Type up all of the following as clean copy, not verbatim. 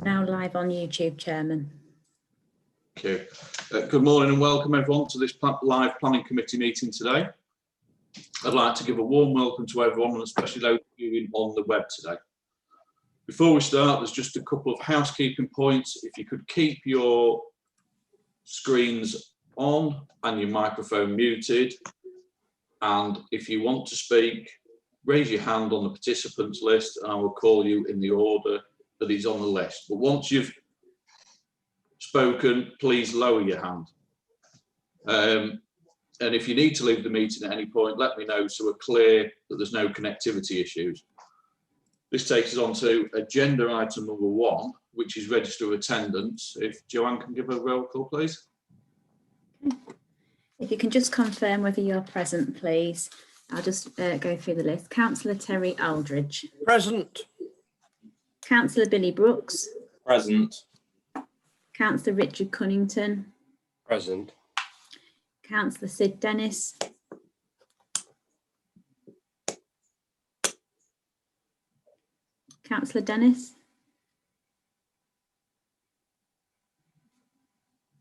Now live on YouTube, Chairman. Thank you. Good morning and welcome everyone to this live planning committee meeting today. I'd like to give a warm welcome to everyone and especially those viewing on the web today. Before we start, there's just a couple of housekeeping points. If you could keep your screens on and your microphone muted, and if you want to speak, raise your hand on the participants list and I will call you in the order that is on the list. But once you've spoken, please lower your hand. And if you need to leave the meeting at any point, let me know so we're clear that there's no connectivity issues. This takes us on to agenda item number 1, which is register of attendance. If Joanne can give a roll call, please. If you can just confirm whether you're present, please. I'll just go through the list. Councillor Terry Aldridge. Present. Councillor Billy Brooks. Present. Councillor Richard Cunnington. Present. Councillor Sid Dennis. Councillor Dennis.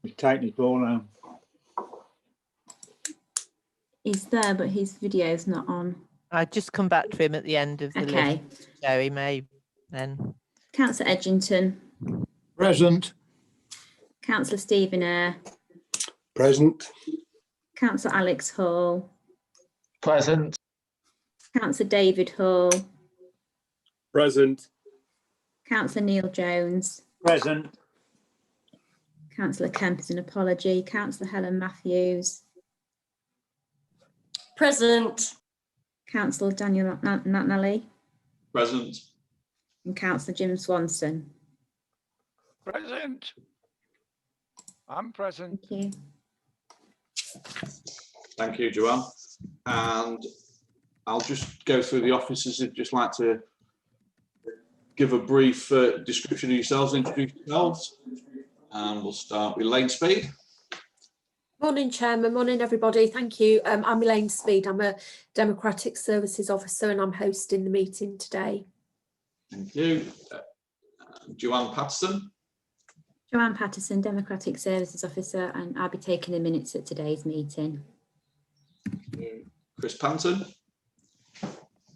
He's technical now. He's there, but his video's not on. I just come back to him at the end of the Okay. list, so he may then. Councillor Edgington. Present. Councillor Stephen Eyre. Present. Councillor Alex Hall. Present. Councillor David Hall. Present. Councillor Neil Jones. Present. Councillor Kemp is an apology. Councillor Helen Matthews. Present. Councillor Daniel Natnally. Present. And Councillor Jim Swanson. Present. I'm present. Thank you. Thank you, Joanne. And I'll just go through the officers who'd just like to give a brief description of yourselves, introduce yourselves. And we'll start with Elaine Speed. Morning, Chairman. Morning, everybody. Thank you. I'm Elaine Speed. I'm a Democratic Services Officer and I'm hosting the meeting today. Thank you. Joanne Patterson. Joanne Patterson, Democratic Services Officer, and I'll be taking the minutes at today's meeting. Chris Panton.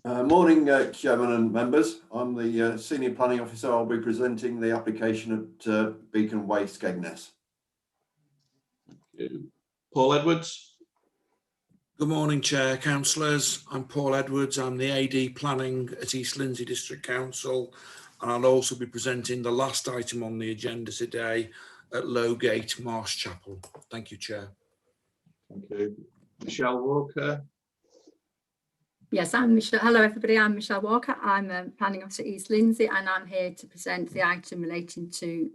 Morning, Chairman and members. I'm the Senior Planning Officer. I'll be presenting the application at Beacon Way, Skegness. Thank you. Paul Edwards. Good morning, Chair, Councillors. I'm Paul Edwards. I'm the AD Planning at East Lindsey District Council, and I'll also be presenting the last item on the agenda today at Lowgate, Marsh Chapel. Thank you, Chair. Thank you. Michelle Walker. Yes, I'm Michelle. Hello, everybody. I'm Michelle Walker. I'm a planning officer at East Lindsey, and I'm here to present the item relating to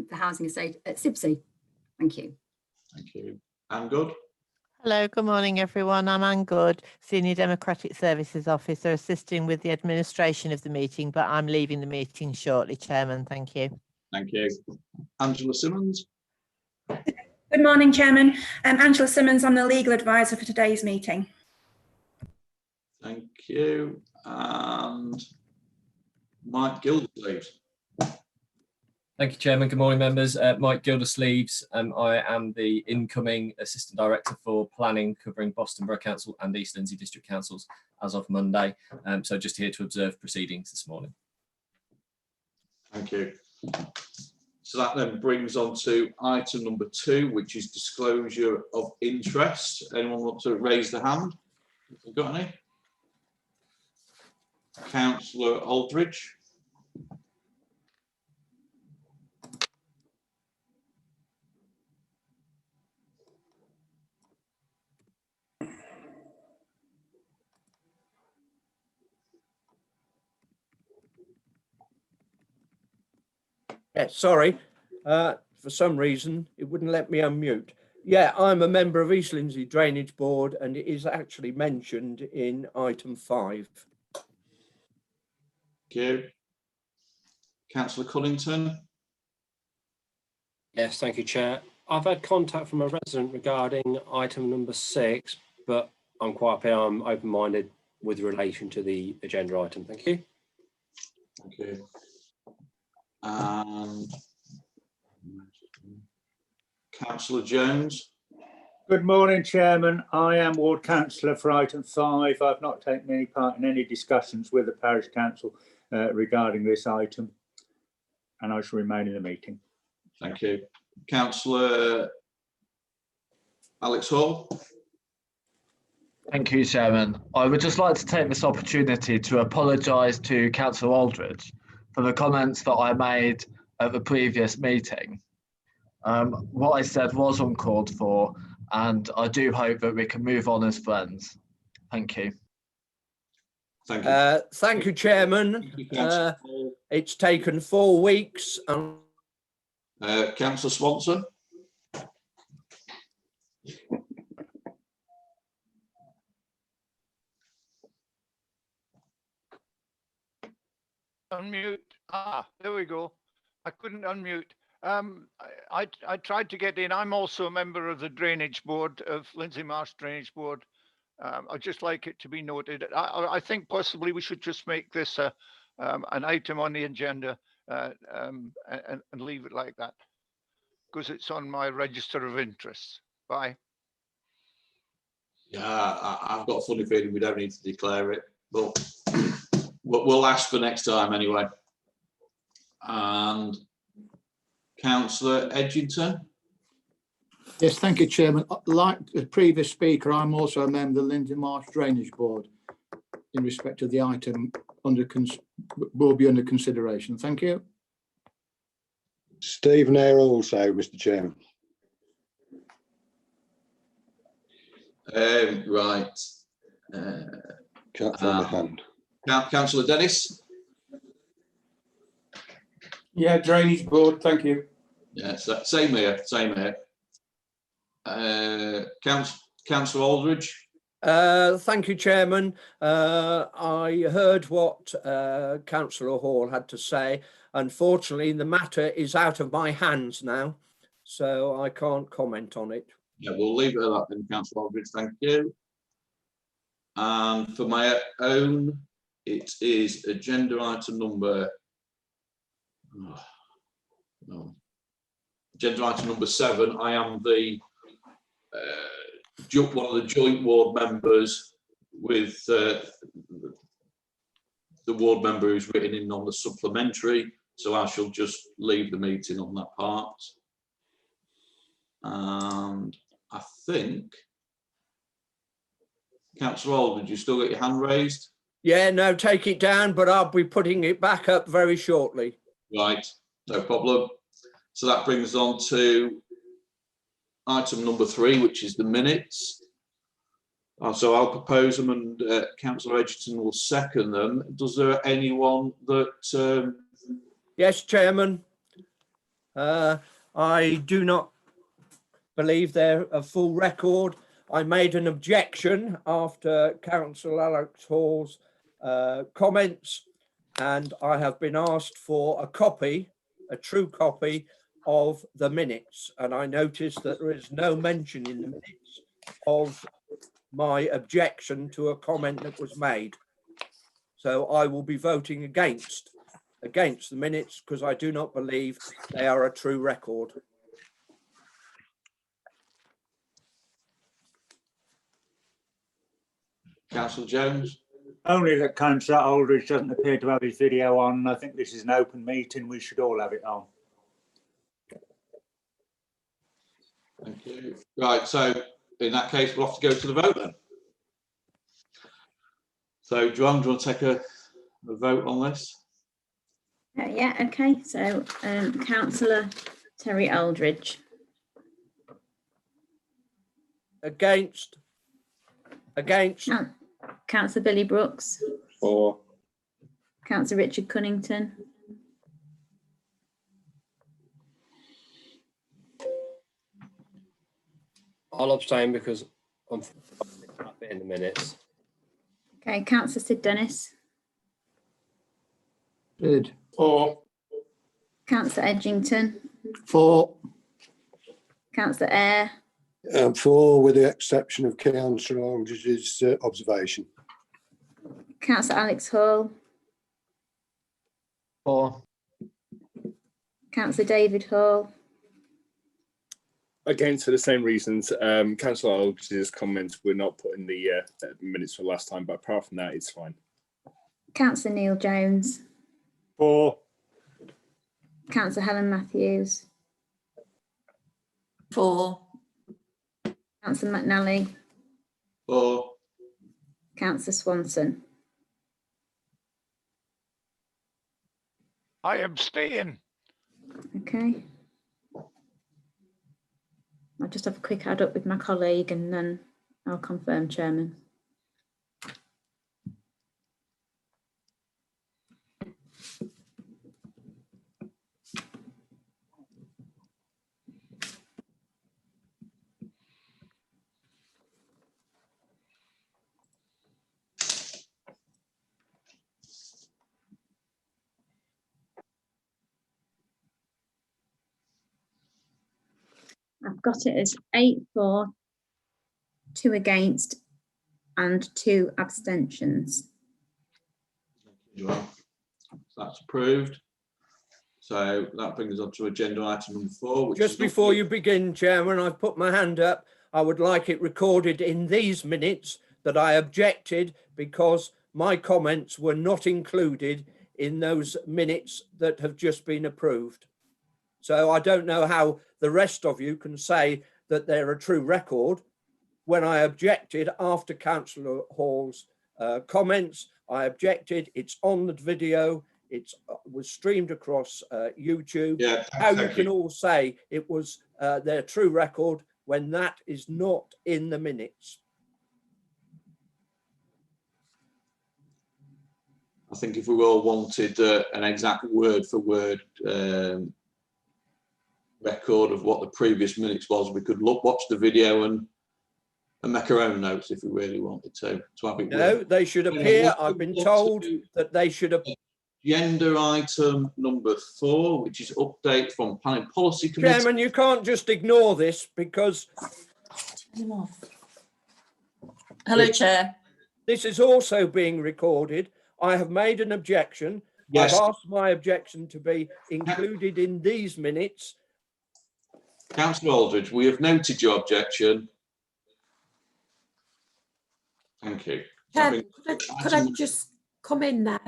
the housing estate at Sibsey. Thank you. Thank you. Anne Good. Hello, good morning, everyone. I'm Anne Good, Senior Democratic Services Officer, assisting with the administration of the meeting, but I'm leaving the meeting shortly, Chairman. Thank you. Thank you. Angela Simmons. Good morning, Chairman. I'm Angela Simmons. I'm the legal advisor for today's meeting. Thank you. And Mike Gildersleeves. Thank you, Chairman. Good morning, members. Mike Gildersleeves. I am the incoming Assistant Director for Planning, covering Boston Borough Council and East Lindsey District Councils as of Monday. So just here to observe proceedings this morning. Thank you. So that then brings on to item number 2, which is disclosure of interest. Anyone want to raise their hand? Have you got any? Councillor Aldridge. Yeah, sorry. For some reason, it wouldn't let me unmute. Yeah, I'm a member of East Lindsey Drainage Board, and it is actually mentioned in item 5. Thank you. Councillor Cunnington. Yes, thank you, Chair. I've had contact from a resident regarding item number 6, but I'm quite clear I'm open-minded with relation to the agenda item. Thank you. Thank you. And Councillor Jones. Good morning, Chairman. I am Ward Councillor for item 5. I've not taken any part in any discussions with the Parish Council regarding this item, and I shall remain in the meeting. Thank you. Councillor Alex Hall. Thank you, Chairman. I would just like to take this opportunity to apologise to Councillor Aldridge for the comments that I made at the previous meeting. What I said was uncalled for, and I do hope that we can move on as friends. Thank you. Thank you. Thank you, Chairman. It's taken 4 weeks. Councillor Swanson. Unmute. Ah, there we go. I couldn't unmute. I tried to get in. I'm also a member of the Drainage Board, of Lindsay Marsh Drainage Board. I'd just like it to be noted. I think possibly we should just make this an item on the agenda and leave it like that, because it's on my register of interests. Bye. Yeah, I've got a funny feeling we don't need to declare it, but we'll ask for next time anyway. And Councillor Edgington. Yes, thank you, Chairman. Like the previous speaker, I'm also a member of the Lindsay Marsh Drainage Board in respect of the item will be under consideration. Thank you. Stephen Eyre also, Mr. Chairman. Right. Can't find my hand. Councillor Dennis. Yeah, Drainage Board, thank you. Yes, same here, same here. Councillor Aldridge. Thank you, Chairman. I heard what Councillor Hall had to say. Unfortunately, the matter is out of my hands now, so I can't comment on it. Yeah, we'll leave it at that then, Councillor Aldridge. Thank you. And for my own, it is agenda item number. Agenda item number 7. I am the one of the joint ward members with the ward member who's written in on the supplementary, so I shall just leave the meeting on that part. And I think Councillor Aldridge, you still got your hand raised? Yeah, no, take it down, but I'll be putting it back up very shortly. Right, no problem. So that brings us on to item number 3, which is the minutes. So I'll propose them and Councillor Edgerton will second them. Does there anyone that... Yes, Chairman. I do not believe they're a full record. I made an objection after Councillor Alex Hall's comments, and I have been asked for a copy, a true copy of the minutes, and I noticed that there is no mention in the minutes of my objection to a comment that was made. So I will be voting against the minutes because I do not believe they are a true record. Councillor Jones. Only that Councillor Aldridge doesn't appear to have his video on. I think this is an open meeting. We should all have it on. Thank you. Right, so in that case, we'll have to go to the vote then. So, Joanne, do you want to take a vote on this? Yeah, okay. So, Councillor Terry Aldridge. Against. Councillor Billy Brooks. For. Councillor Richard Cunnington. I'll abstain because I'm in the minutes. Okay, Councillor Sid Dennis. Sid. For. Councillor Edgington. For. Councillor Eyre. For, with the exception of Councillor Aldridge's observation. Councillor Alex Hall. For. Councillor David Hall. Again, for the same reasons, Councillor Aldridge's comments were not put in the minutes for last time, but apart from that, it's fine. Councillor Neil Jones. For. Councillor Helen Matthews. For. Councillor McNally. For. Councillor Swanson. I abstain. Okay. I'll just have a quick add up with my colleague and then I'll confirm, Chairman. I've got it as 8 for, 2 against and 2 abstentions. Well, that's approved. So that brings us on to agenda item number 4. Which Just is before you begin, Chairman, I've put my hand up. I would like it recorded in these minutes that I objected because my comments were not included in those minutes that have just been approved. So I don't know how the rest of you can say that they're a true record. When I objected after Councillor Hall's comments, I objected. It's on the video. It was streamed across YouTube. Yeah, how you can all say it was their true record when that is not in the minutes. I think if we all wanted an exact word for word record of what the previous minutes was, we could watch the video and make our own notes if we really wanted to have it. No, they should appear. I've been told that they should appear. Agenda item number 4, which is update from Planning Policy Committee. Chairman, you can't just ignore this because. Hello, Chair. This is also being recorded. I have made an objection. Yes. I've asked my objection to be included in these minutes. Councillor Aldridge, we have noted your objection. Thank you. Could I just come in there?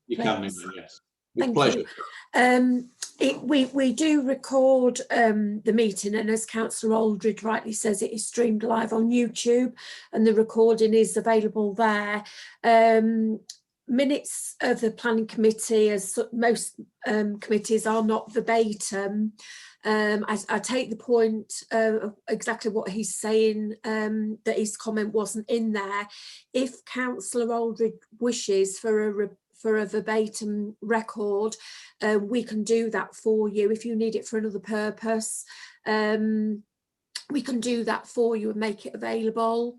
You can, yes. With Thank pleasure. you. We do record the meeting, and as Councillor Aldridge rightly says, it is streamed live on YouTube and the recording is available there. Minutes of the planning committee, as most committees, are not verbatim. I take the point of exactly what he's saying, that his comment wasn't in there. If Councillor Aldridge wishes for a verbatim record, we can do that for you. If you need it for another purpose, we can do that for you and make it available.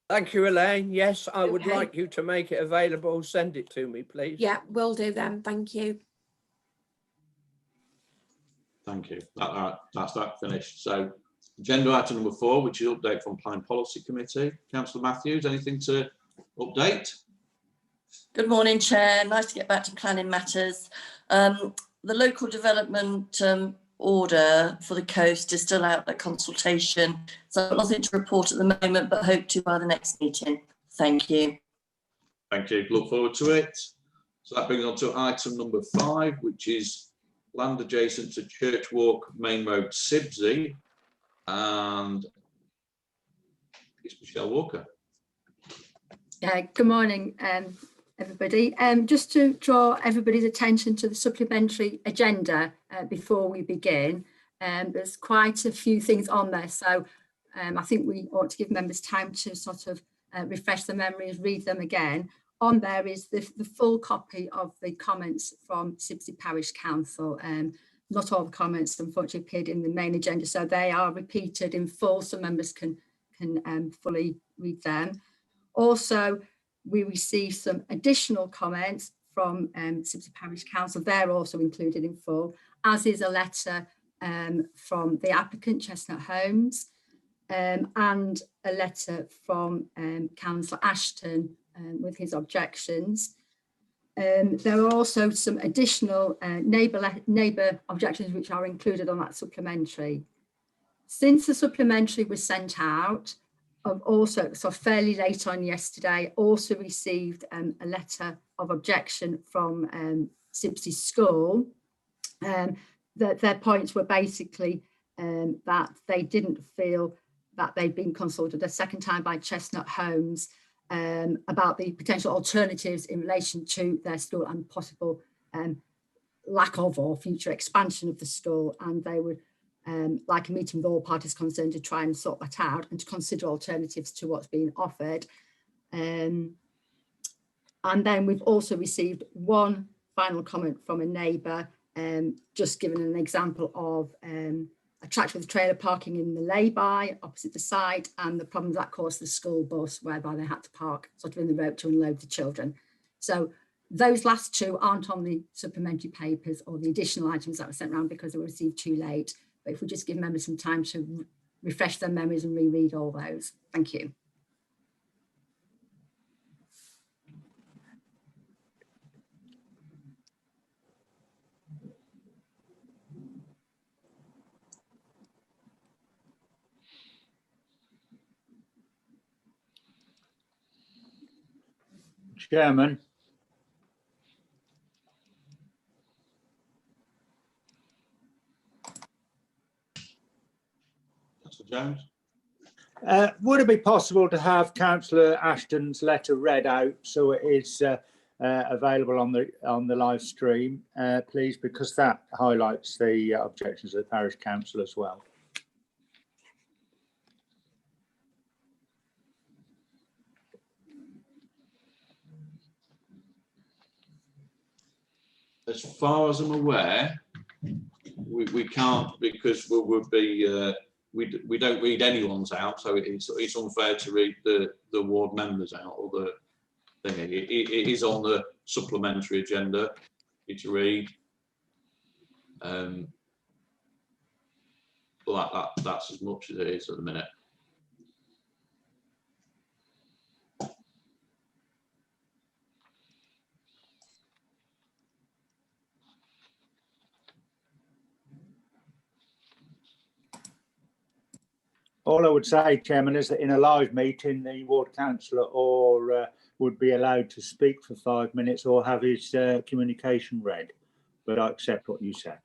Thank you, Elaine. Yes, I would like you to make it available. Send it to me, please. Yeah, will do then. Thank you. Thank you. That's that finished. So agenda item number 4, which is update from Planning Policy Committee. Councillor Matthews, anything to update? Good morning, Chair. Nice to get back to planning matters. The local development order for the coast is still out at consultation, so I've got nothing to report at the moment, but hope to by the next meeting. Thank you. Thank you. Look forward to it. So that brings on to item number 5, which is land adjacent to Church Walk Main Road, Sibsey, and it's Michelle Walker. Good morning, everybody. Just to draw everybody's attention to the supplementary agenda before we begin, there's quite a few things on there, so I think we ought to give members time to sort of refresh their memories, read them again. On there is the full copy of the comments from Sibsey Parish Council. Not all the comments unfortunately appeared in the main agenda, so they are repeated in full so members can fully read them. Also, we received some additional comments from Sibsey Parish Council. They're also included in full, as is a letter from the applicant, Chestnut Homes, and a letter from Councillor Ashton with his objections. There are also some additional neighbour objections which are included on that supplementary. Since the supplementary was sent out, I've also, so fairly late on yesterday, also received a letter of objection from Sibsey School. Their points were basically that they didn't feel that they'd been consulted a second time by Chestnut Homes about the potential alternatives in relation to their school and possible lack of or future expansion of the school, and they would like a meeting with all parties concerned to try and sort that out and to consider alternatives to what's being offered. And then we've also received one final comment from a neighbour, just giving an example of a tractor with trailer parking in the lay-by opposite the site and the problems that caused the school bus, whereby they had to park sort of in the road to unload the children. So those last two aren't on the supplementary papers or the additional items that were sent around because they were received too late. But if we just give members some time to refresh their memories and reread all those. Thank you. Chairman. Councillor Jones. Would it be possible to have Councillor Ashton's letter read out so it is available on the live stream, please, because that highlights the objections of the parish council as well. As far as I'm aware, we can't, because we don't read anyone's out, so it's unfair to read the ward members out or the thing. It is on the supplementary agenda to read. But that's as much as it is at the minute. All I would say, Chairman, is that in a live meeting, the ward councillor would be allowed to speak for 5 minutes or have his communication read. But I accept what you said.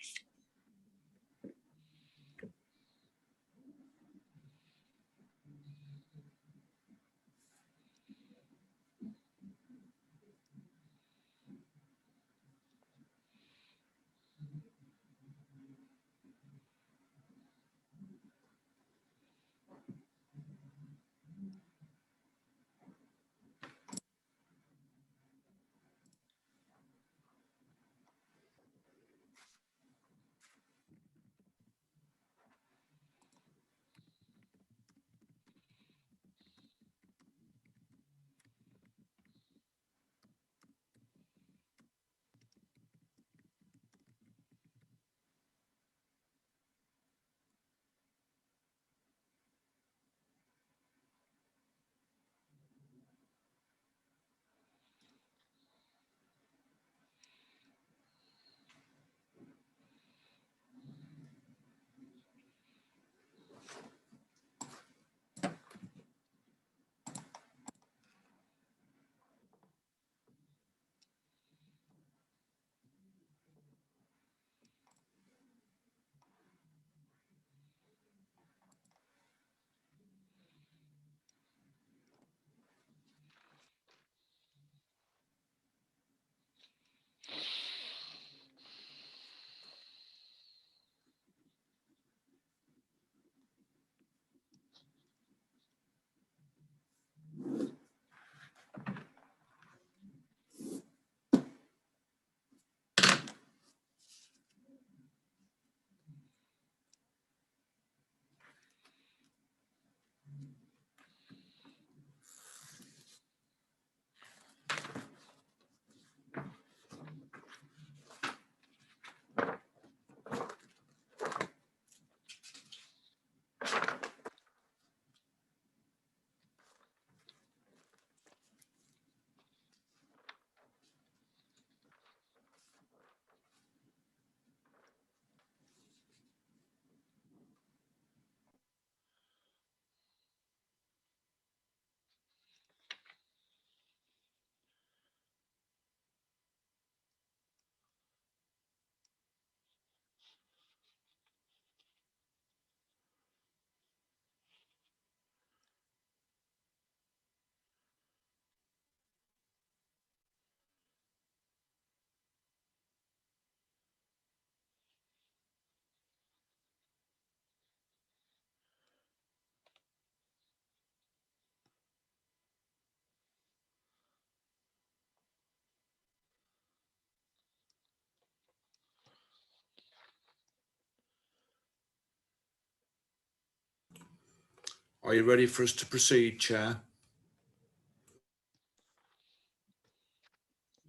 Are you ready for us to proceed, Chair?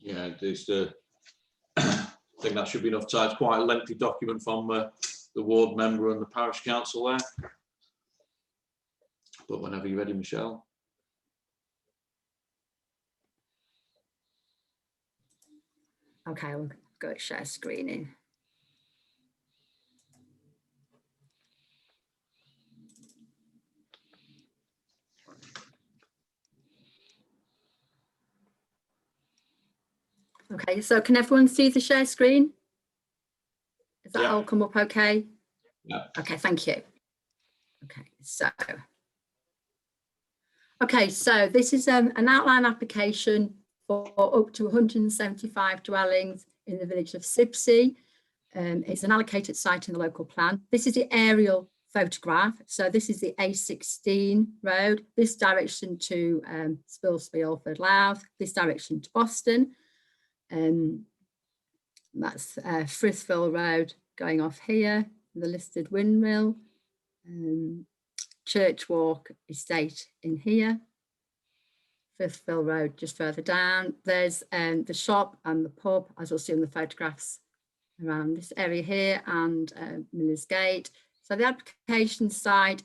Yeah, there's I think that should be enough time. It's quite a lengthy document from the ward member and the parish council there. But whenever you're ready, Michelle. Okay, I'll go to share screening. Okay, so can everyone see the share screen? Does that all come up okay? Yeah. Okay, thank you. Okay, so this is an outline application for up to 175 dwellings in the village of Sibsey. It's an allocated site in the local plan. This is the aerial photograph. So this is the A16 road, this direction to Spilsby, Alford, Louth, this direction to Boston. That's Frithville Road going off here, the listed windmill, Church Walk Estate in here, Frithville Road just further down. There's the shop and the pub, as you'll see in the photographs around this area here, and Miller's Gate. So the application site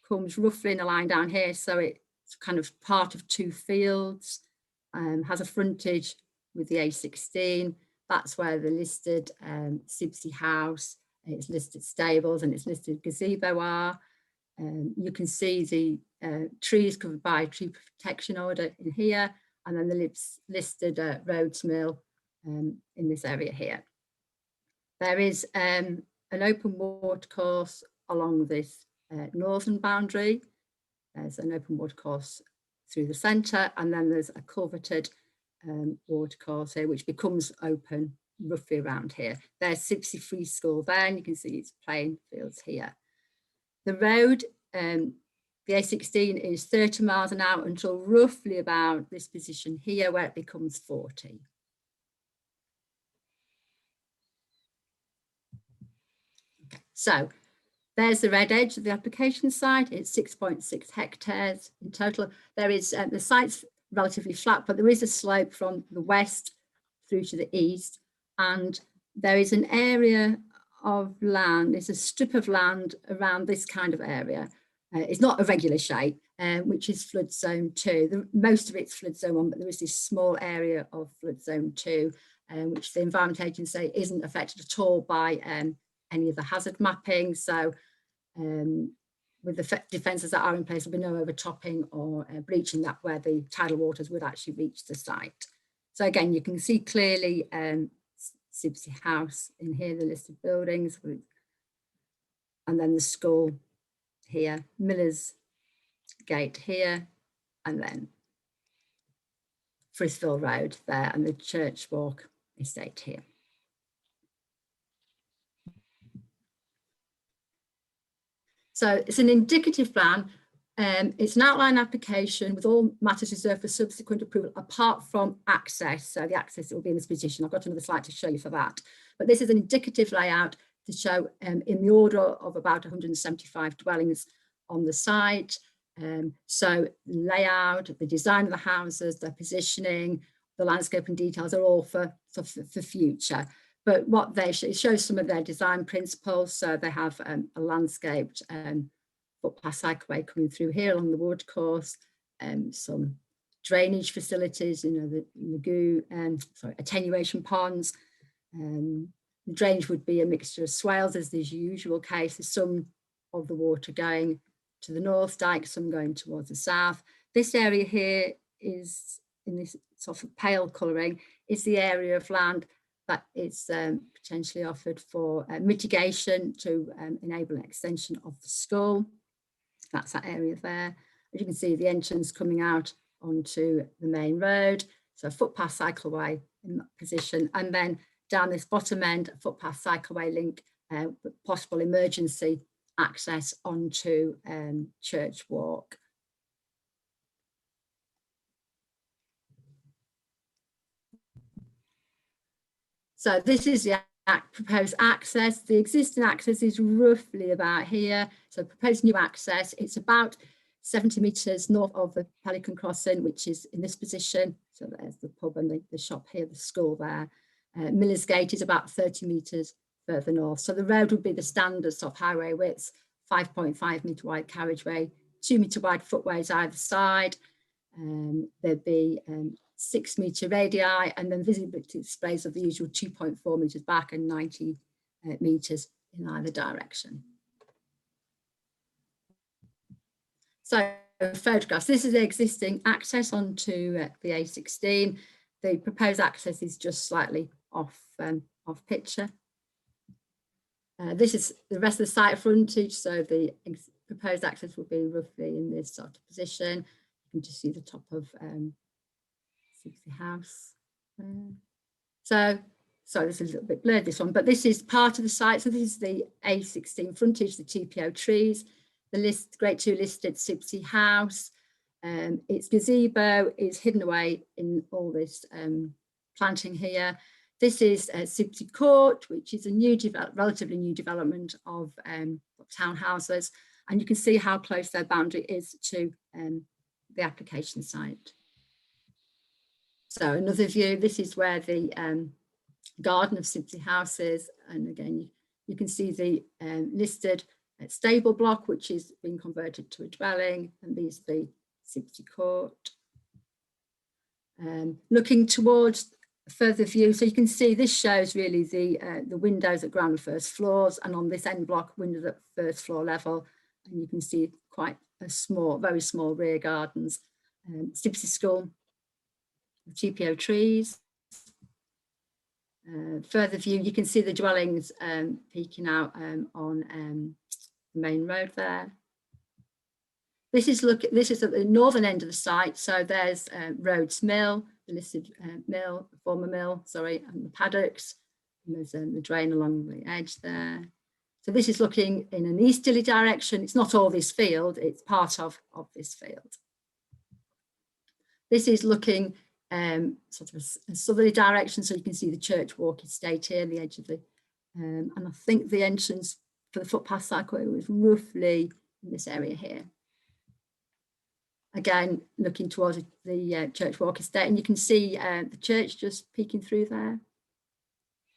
comes roughly in a line down here, so it's kind of part of two fields, has a frontage with the A16. That's where the listed Sibsey house, its listed stables and its listed gazebo are. You can see the trees covered by tree protection order in here, and then the listed Rhodes Mill in this area here. There is an open watercourse along this northern boundary. There's an open watercourse through the centre, and then there's a culverted watercourse here, which becomes open roughly around here. There's Sibsey Free School there, and you can see it's playing fields here. The road, the A16 is 30 miles an hour until roughly about this position here, where it becomes 40. Okay, so there's the red edge of the application site. It's 6.6 hectares in total. There is the site's relatively flat, but there is a slope from the west through to the east, and there is an area of land, there's a strip of land around this kind of area. It's not a regular shape, which is flood zone 2. Most of it's flood zone 1, but there is this small area of flood zone 2, which the Environment Agency say isn't affected at all by any of the hazard mapping. So with the defences that are in place, there'll be no overtopping or breaching that where the tidal waters would actually reach the site. So again, you can see clearly Sibsey House in here, the listed buildings, and then the school here, Miller's Gate here, and then Frithville Road there, and the Church Walk Estate here. So it's an indicative plan. It's an outline application with all matters reserved for subsequent approval, apart from access. So the access will be in this position. I've got another slide to show you for that. But this is an indicative layout to show in the order of about 175 dwellings on the site. So the layout, the design of the houses, the positioning, the landscape and details are all for future. But what they show, it shows some of their design principles. So they have a landscaped footpath cycleway coming through here along the watercourse, some drainage facilities, you know, the lagoon, attenuation ponds. The drainage would be a mixture of swales, as is the usual case. There's some of the water going to the north dike, some going towards the south. This area here is, in this sort of pale colouring, is the area of land that is potentially offered for mitigation to enable an extension of the school. That's that area there. As you can see, the entrance coming out onto the main road. So footpath cycleway in that position. And then down this bottom end, a footpath cycleway link, possible emergency access onto Church Walk. So this is the proposed access. The existing access is roughly about here. So proposed new access, it's about 70 metres north of the Pelican Crossing, which is in this position. So there's the pub and the shop here, the school there. Miller's Gate is about 30 metres further north. So the road would be the standard sort of highway width, 5.5 metre wide carriageway, 2 metre wide footways either side. There'd be 6 metre radii, and then visibility displays of the usual 2.4 metres back and 90 metres in either direction. So photographs, this is the existing access onto the A16. The proposed access is just slightly off picture. This is the rest of the site frontage, so the proposed access will be roughly in this sort of position. You can just see the top of 60 House. So, sorry, this is a little bit blurred, this one, but this is part of the site. So this is the A16 frontage, the TPO trees, the Grade 2 listed Sibsey House. Its gazebo is hidden away in all this planting here. This is Sibsey Court, which is a new, relatively new development of townhouses, and you can see how close their boundary is to the application site. So another view, this is where the garden of Sibsey House is, and again you can see the listed stable block, which is being converted to a dwelling, and these are the Sibsey Court. Looking towards a further view, so you can see this shows really the windows at ground and first floors, and on this end block, windows at first floor level, and you can see quite a small, very small rear gardens. Sibsey School, TPO trees. Further view, you can see the dwellings peeking out on the main road there. This is at the northern end of the site. So there's Rhodes Mill, the listed mill, former mill, sorry, and the paddocks. And there's the drain along the edge there. So this is looking in an easterly direction. It's not all this field, it's part of this field. This is looking sort of a southerly direction, so you can see the Church Walk estate here, the edge of the, and I think the entrance for the footpath cycleway was roughly in this area here. Again, looking towards the Church Walk estate, and you can see the church just peeking through there.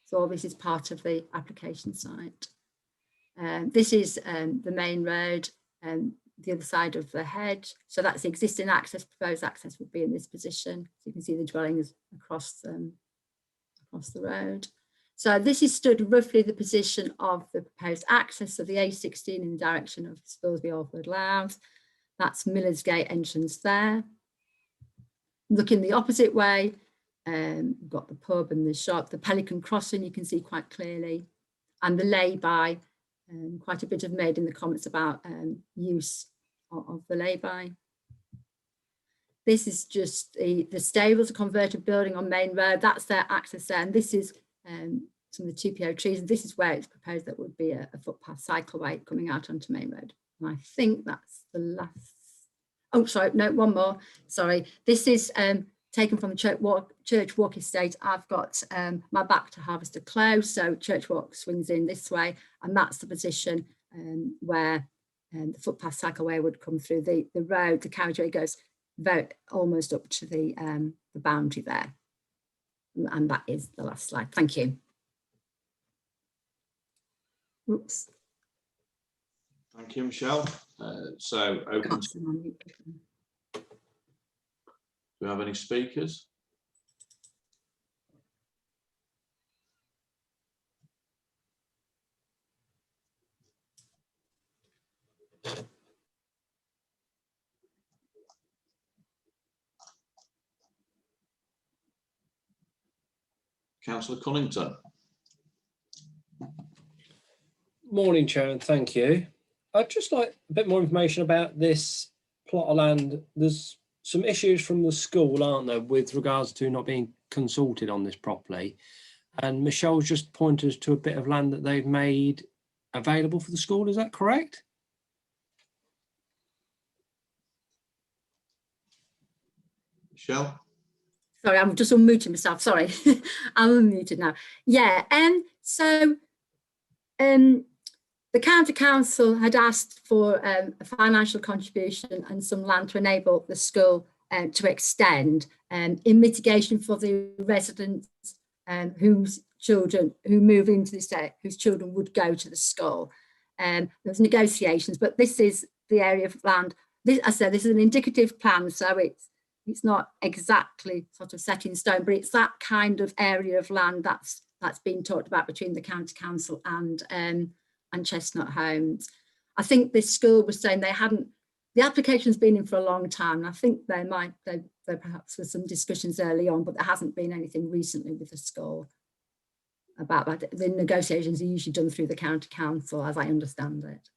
So this is part of the application site. This is the main road, the other side of the hedge. So that's the existing access. Proposed access would be in this position. So you can see the dwellings across the road. So this is stood roughly the position of the proposed access of the A16 in the direction of Spilsby Alford Louth. That's Miller's Gate entrance there. Looking the opposite way, we've got the pub and the shop, the Pelican Crossing you can see quite clearly, and the lay-by. Quite a bit of made in the comments about use of the lay-by. This is just the stables, a converted building on Main Road. That's their access there, and this is some of the TPO trees. And this is where it's proposed that would be a footpath cycleway coming out onto Main Road. And I think that's the last. Oh, sorry, no, one more. Sorry, this is taken from the Church Walk estate. I've got my back to Harvester Close, so Church Walk swings in this way, and that's the position where the footpath cycleway would come through the road. The carriageway goes almost up to the boundary there, and that is the last slide. Thank you. Oops. Thank you, Michelle. So open. Do we have any speakers? Councillor Cunnington. Morning, Chairman. Thank you. I'd just like a bit more information about this plot of land. There's some issues from the school, aren't there, with regards to not being consulted on this properly. And Michelle's just pointed us to a bit of land that they've made available for the school. Is that correct? Michelle? Sorry, I'm just unmuting myself. Sorry, I'm unmuted now. Yeah, the county council had asked for a financial contribution and some land to enable the school to extend in mitigation for the residents whose children who move into the state, whose children would go to the school. There was negotiations, but this is the area of land. This, I said, this is an indicative plan, so it's not exactly sort of set in stone, but it's that kind of area of land that's been talked about between the county council and Chestnut Homes. I think this school was saying the application's been in for a long time. And I think there perhaps were some discussions early on, but there hasn't been anything recently with the school about that. The negotiations are usually done through the county council, as I understand it.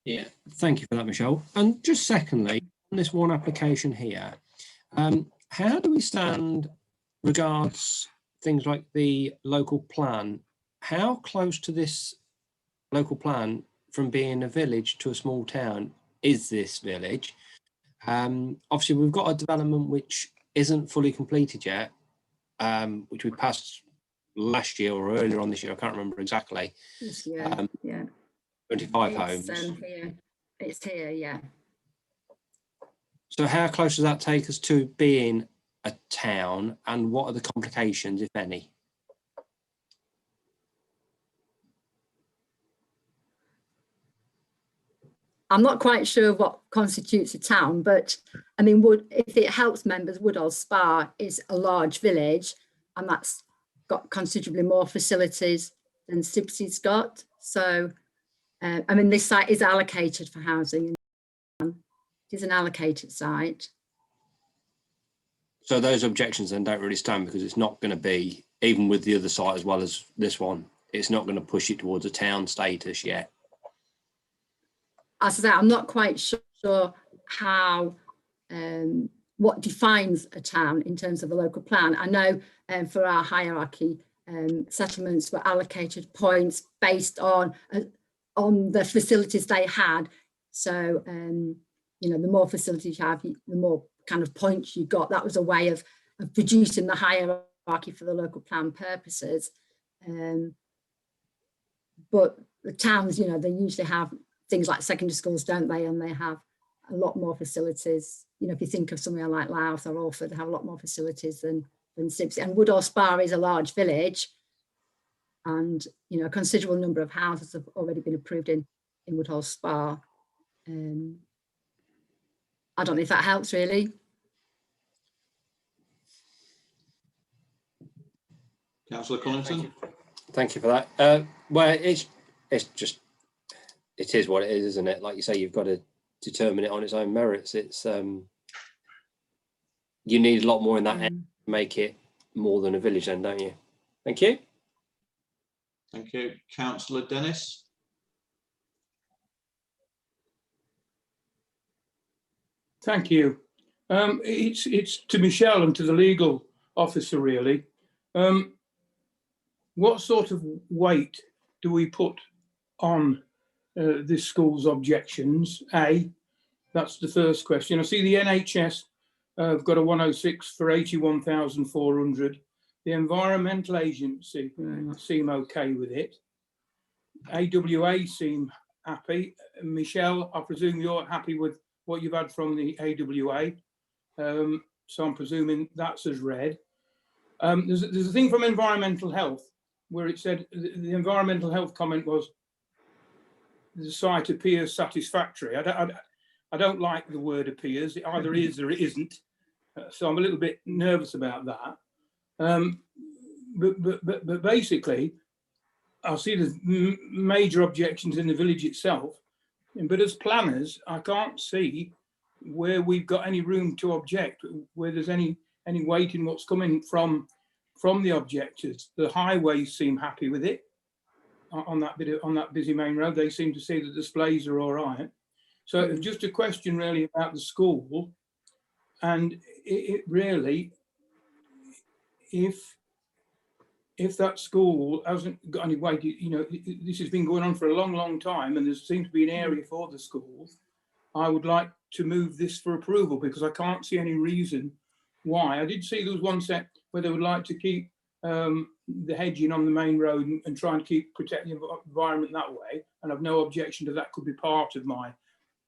Yeah, thank you for that, Michelle. And just secondly, on this one application here, how do we stand regards things like the local plan? How close to this local plan from being a village to a small town is this village? Obviously, we've got a development which isn't fully completed yet, which we passed last year or earlier on this year. I can't remember exactly. This year, yeah. 25 homes. It's here, yeah. So how close does that take us to being a town, and what are the complications, if any? I'm not quite sure what constitutes a town, but I mean, if it helps members, Woodall Spa is a large village, and that's got considerably more facilities than Sibsey's got. So, I mean, this site is allocated for housing. It is an allocated site. So those objections then don't really stand, because it's not going to be, even with the other site as well as this one, it's not going to push it towards a town status yet. As I say, I'm not quite sure how, what defines a town in terms of a local plan. I know for our hierarchy, settlements were allocated points based on the facilities they had. So, you know, the more facilities you have, the more kind of points you got. That was a way of producing the hierarchy for the local plan purposes. But the towns, you know, they usually have things like secondary schools, don't they? And they have a lot more facilities. You know, if you think of somewhere like Louth or Alford, they have a lot more facilities than Sibsey. And Woodall Spa is a large village, and you know, a considerable number of houses have already been approved in Woodall Spa. I don't know if that helps really. Councillor Cunnington. Thank you for that. Well, it's just, it is what it is, isn't it? Like you say, you've got to determine it on its own merits. It's you need a lot more in that end to make it more than a village then, don't you? Thank you. Thank you. Councillor Dennis. Thank you. It's to Michelle and to the legal officer really. What sort of weight do we put on this school's objections? That's the first question. I see the NHS have got a 106 for 81,400. The Environmental Agency seem okay with it. AWA seem happy. Michelle, I presume you're happy with what you've had from the AWA. So I'm presuming that's as read. There's a thing from Environmental Health where it said the Environmental Health comment was the site appears satisfactory. I don't like the word appears. It either is or it isn't. So I'm a little bit nervous about that. But basically, I see the major objections in the village itself. But as planners, I can't see where we've got any room to object, where there's any weight in what's coming from the objectors. The highways seem happy with it on that busy main road. They seem to say the displays are all right. So it's just a question really about the school, and it really, if that school hasn't got any weight, you know, this has been going on for a long time, and there seems to be an area for the school. I would like to move this for approval because I can't see any reason why. I did see there was one set where they would like to keep the hedging on the main road and try and protect the environment that way. And I've no objection to that. Could be part of my,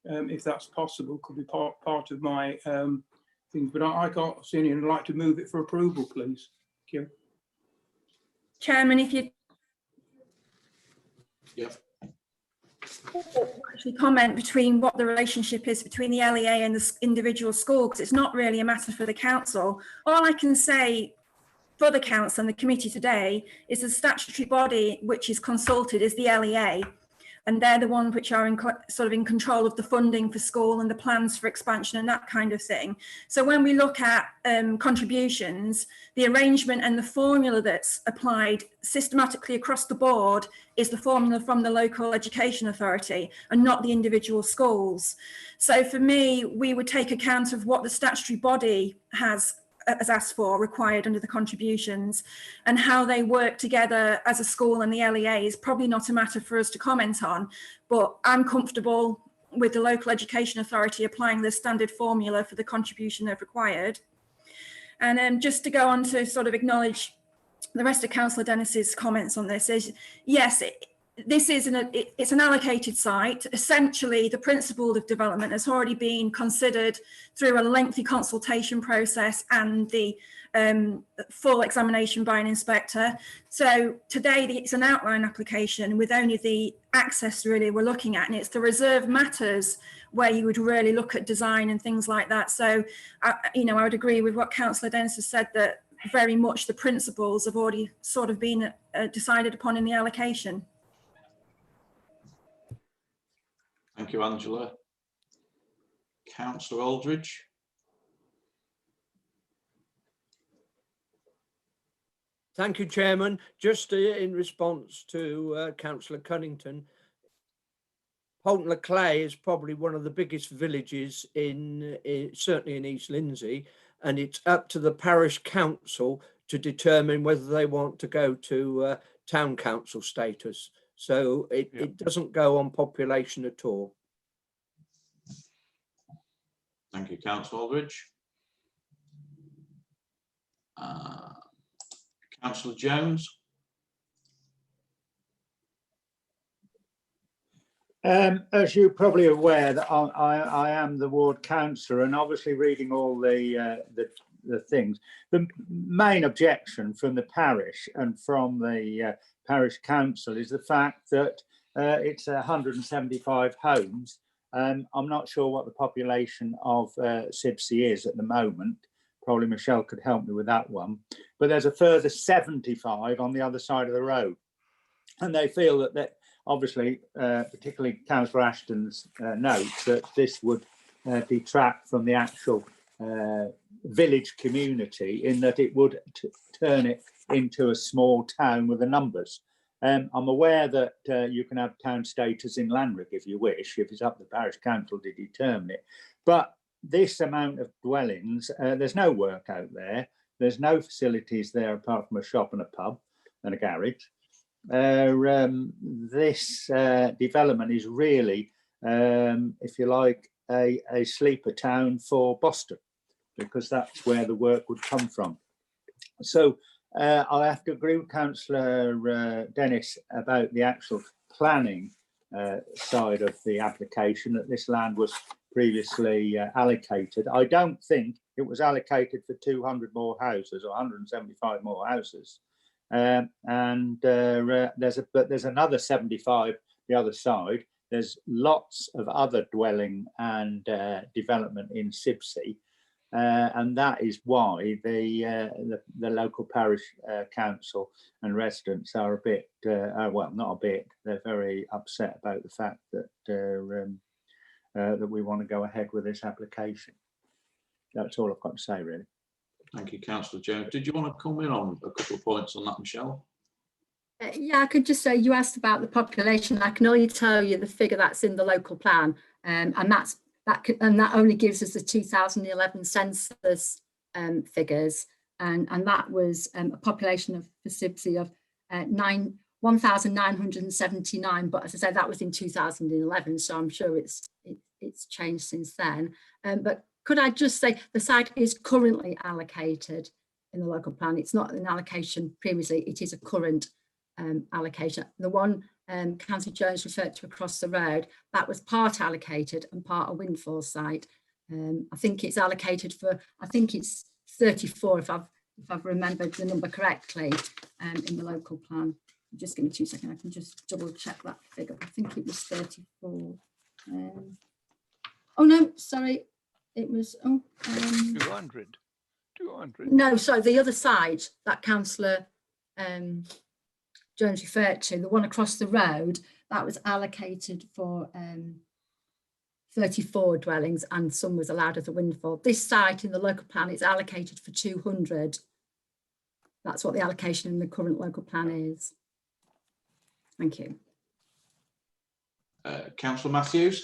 if that's possible, could be part of my things. But I can't see any, and I'd like to move it for approval, please. Thank you. Chairman, if you Yeah. actually comment between what the relationship is between the LEA and the individual school, because it's not really a matter for the council. All I can say for the council and the committee today is the statutory body which is consulted is the LEA, and they're the ones which are in control of the funding for school and the plans for expansion and that kind of thing. So when we look at contributions, the arrangement and the formula that's applied systematically across the board is the formula from the local education authority and not the individual schools. So for me, we would take account of what the statutory body has asked for, required under the contributions, and how they work together as a school and the LEA is probably not a matter for us to comment on, but I'm comfortable with the local education authority applying the standard formula for the contribution they've required. And just to go on to sort of acknowledge the rest of Councillor Dennis's comments on this is, yes, this is it's an allocated site. Essentially, the principle of development has already been considered through a lengthy consultation process and the full examination by an inspector. So today it's an outline application with only the access really we're looking at, and it's the reserve matters where you would really look at design and things like that. So, I would agree with what Councillor Dennis has said, that very much the principles have already sort of been decided upon in the allocation. Thank you, Angela. Councillor Aldridge. Thank you, Chairman. Just in response to Councillor Cunnington, Poulton-le-Clay is probably one of the biggest villages certainly in East Lindsey, and it's up to the parish council to determine whether they want to go to town council status. So it doesn't go on population at all. Thank you, Councillor Aldridge. Councillor Jones. As you're probably aware, that I am the ward councillor, and obviously reading all the things, the main objection from the parish and from the parish council is the fact that it's 175 homes. I'm not sure what the population of Sibsey is at the moment. Probably Michelle could help me with that one. But there's a further 75 on the other side of the road. And they feel that obviously, particularly Councillor Ashton's notes, that this would detract from the actual village community, in that it would turn it into a small town with the numbers. I'm aware that you can have town status in Lanrick if you wish, if it's up to the parish council to determine it. But this amount of dwellings, there's no work out there. There's no facilities there apart from a shop and a pub and a garage. This development is really, if you like, a sleeper town for Boston, because that's where the work would come from. So I have to agree with Councillor Dennis about the actual planning side of the application, that this land was previously allocated. I don't think it was allocated for 200 more houses or 175 more houses. There's another 75 the other side. There's lots of other dwelling and development in Sibsey, and that is why the local parish council and residents are a bit well, not a bit, they're very upset about the fact that that we want to go ahead with this application. That's all I've got to say, really. Thank you, Councillor Jones. Did you want to come in on a couple of points on that, Michelle? Yeah, I could just say, you asked about the population. I can only tell you the figure that's in the local plan, and that only gives us the 2011 census figures, and that was a population of for Sibsey of 1,979. But as I said, that was in 2011, so I'm sure it's changed since then. But could I just say the site is currently allocated in the local plan. It's not an allocation previously, it is a current allocation. The one Councillor Jones referred to across the road, that was part allocated and part a windfall site. I think it's allocated for, I think it's 34 if I've remembered the number correctly in the local plan. Just give me 2 seconds, I can just double check that figure. I think it was 34. Oh no, sorry, it was 200. No, sorry, the other side that Councillor Jones referred to, the one across the road, that was allocated for 34 dwellings and some was allowed as a windfall. This site in the local plan is allocated for 200. That's what the allocation in the current local plan is. Thank you. Councillor Matthews.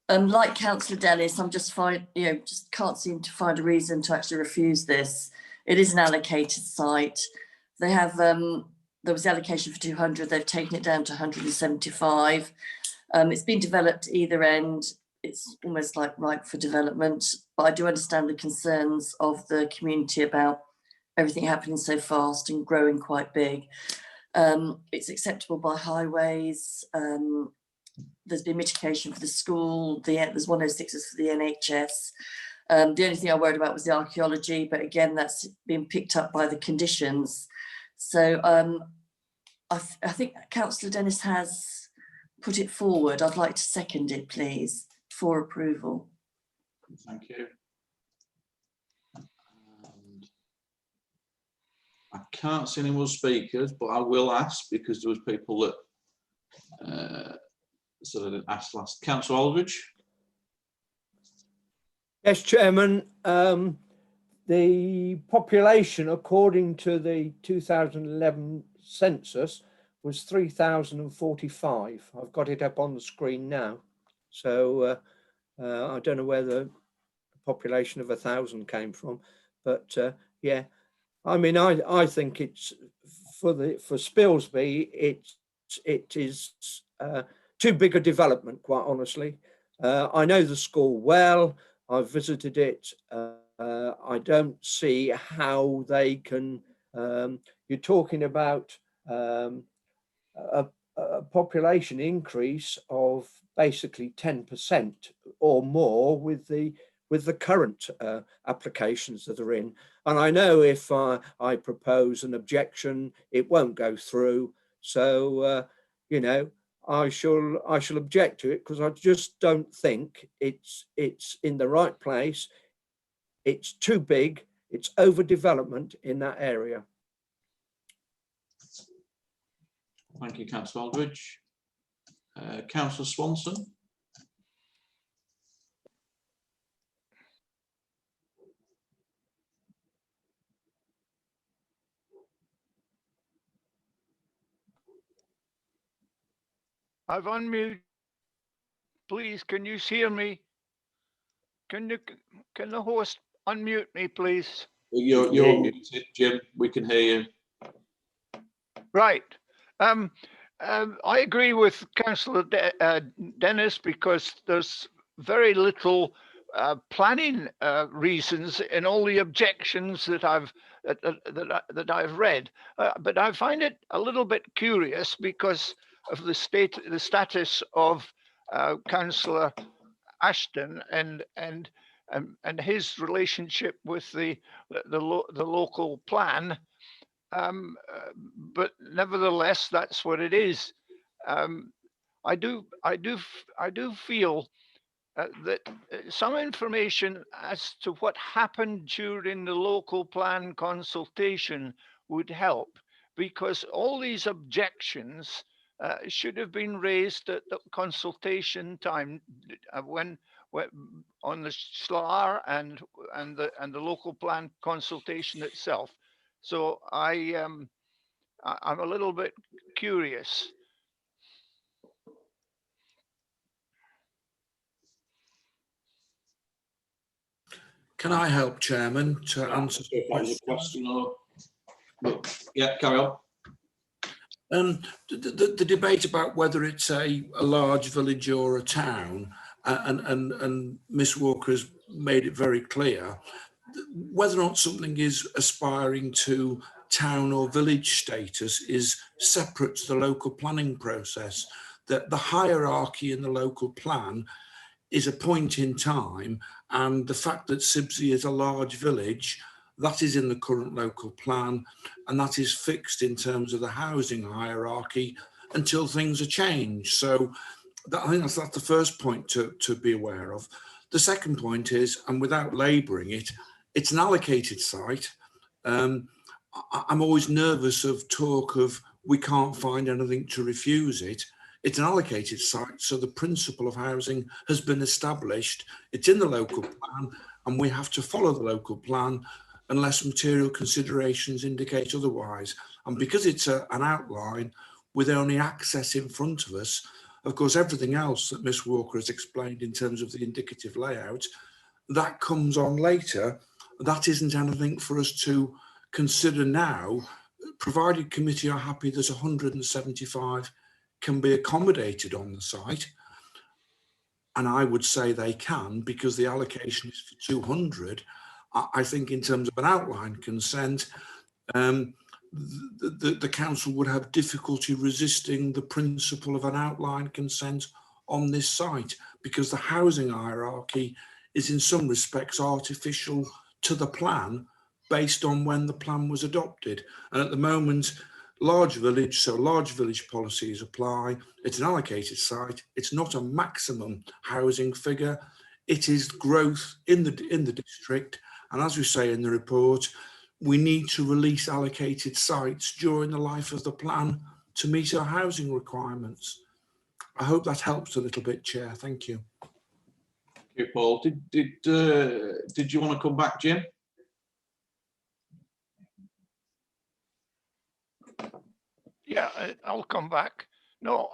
Like Councillor Dennis, I'm just just can't seem to find a reason to actually refuse this. It is an allocated site. They have there was the allocation for 200. They've taken it down to 175. It's been developed either end. It's almost like ripe for development. But I do understand the concerns of the community about everything happening so fast and growing quite big. It's acceptable by highways. There's been mitigation for the school. There's 106s for the NHS. The only thing I worried about was the archaeology, but again, that's been picked up by the conditions. So I think Councillor Dennis has put it forward. I'd like to second it, please, for approval. Thank you. I can't see any more speakers, but I will ask because there was people that sort of asked last. Councillor Aldridge. Yes, Chairman. The population, according to the 2011 census, was 3,045. I've got it up on the screen now. So I don't know where the population of 1,000 came from, but yeah, I mean, I think it's for Spilsby, it is too big a development, quite honestly. I know the school well. I've visited it. I don't see how they can. You're talking about a population increase of basically 10% or more with the current applications that are in. And I know if I propose an objection, it won't go through. So you know, I shall object to it because I just don't think it's in the right place. It's too big. It's overdevelopment in that area. Thank you, Councillor Aldridge. Councillor Swanson. I've unmuted. Please, can you hear me? Can the host unmute me, please? You're muted, Jim. We can hear you. Right. I agree with Councillor Dennis because there's very little planning reasons in all the objections that I've read. But I find it a little bit curious because of the status of Councillor Ashton and his relationship with the local plan. But nevertheless, that's what it is. I do feel that some information as to what happened during the local plan consultation would help, because all these objections should have been raised at the consultation time when on the SLAR and the local plan consultation itself. So I'm a little bit curious. Can I help, Chairman, to answer the question? Yeah, carry on. The debate about whether it's a large village or a town, and Miss Walker has made it very clear, whether or not something is aspiring to town or village status is separate to the local planning process. That the hierarchy in the local plan is a point in time, and the fact that Sibsey is a large village, that is in the current local plan, and that is fixed in terms of the housing hierarchy until things are changed. So I think that's the first point to be aware of. The second point is, and without labouring it, it's an allocated site. I'm always nervous of talk of we can't find anything to refuse it. It's an allocated site, so the principle of housing has been established. It's in the local plan, and we have to follow the local plan unless material considerations indicate otherwise. And because it's an outline with only access in front of us, of course, everything else that Miss Walker has explained in terms of the indicative layout, that comes on later. That isn't anything for us to consider now, provided committee are happy that 175 can be accommodated on the site. And I would say they can, because the allocation is for 200. I think in terms of an outline consent, the council would have difficulty resisting the principle of an outline consent on this site, because the housing hierarchy is in some respects artificial to the plan based on when the plan was adopted. And at the moment, large village, so large village policies apply. It's an allocated site. It's not a maximum housing figure. It is growth in the district. And as we say in the report, we need to release allocated sites during the life of the plan to meet our housing requirements. I hope that helps a little bit, Chair. Thank you. Thank you, Paul. Did you want to come back, Jim? Yeah, I'll come back. No,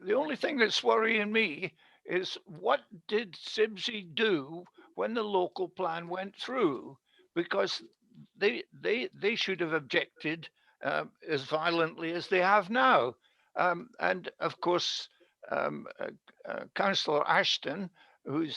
the only thing that's worrying me is, what did Sibsey do when the local plan went through? Because they should have objected as violently as they have now. And of course, Councillor Ashton, who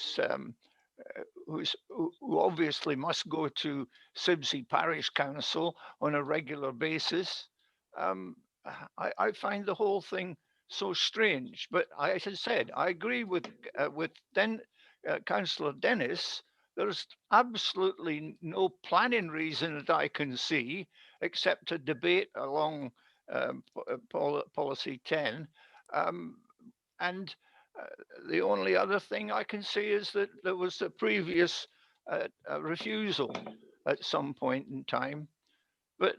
obviously must go to Sibsey Parish Council on a regular basis. I find the whole thing so strange. But as I said, I agree with Councillor Dennis. There's absolutely no planning reason that I can see, except a debate along policy 10. And the only other thing I can see is that there was a previous refusal at some point in time. But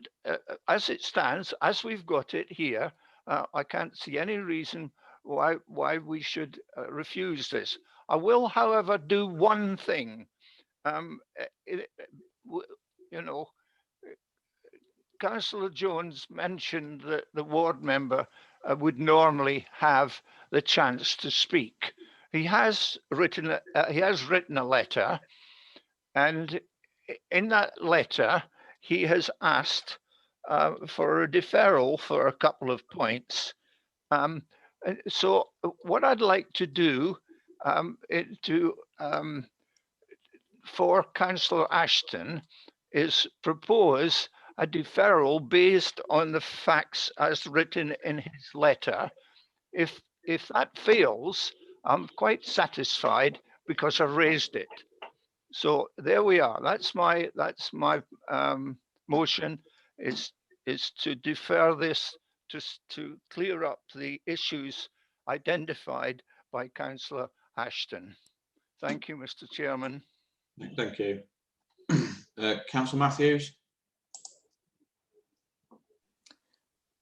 as it stands, as we've got it here, I can't see any reason why we should refuse this. I will, however, do one thing. Councillor Jones mentioned that the ward member would normally have the chance to speak. He has written a letter, and in that letter, he has asked for a deferral for a couple of points. So what I'd like to do for Councillor Ashton is propose a deferral based on the facts as written in his letter. If that fails, I'm quite satisfied because I've raised it. So there we are. That's my motion is to defer this to clear up the issues identified by Councillor Ashton. Thank you, Mr. Chairman. Thank you. Councillor Matthews.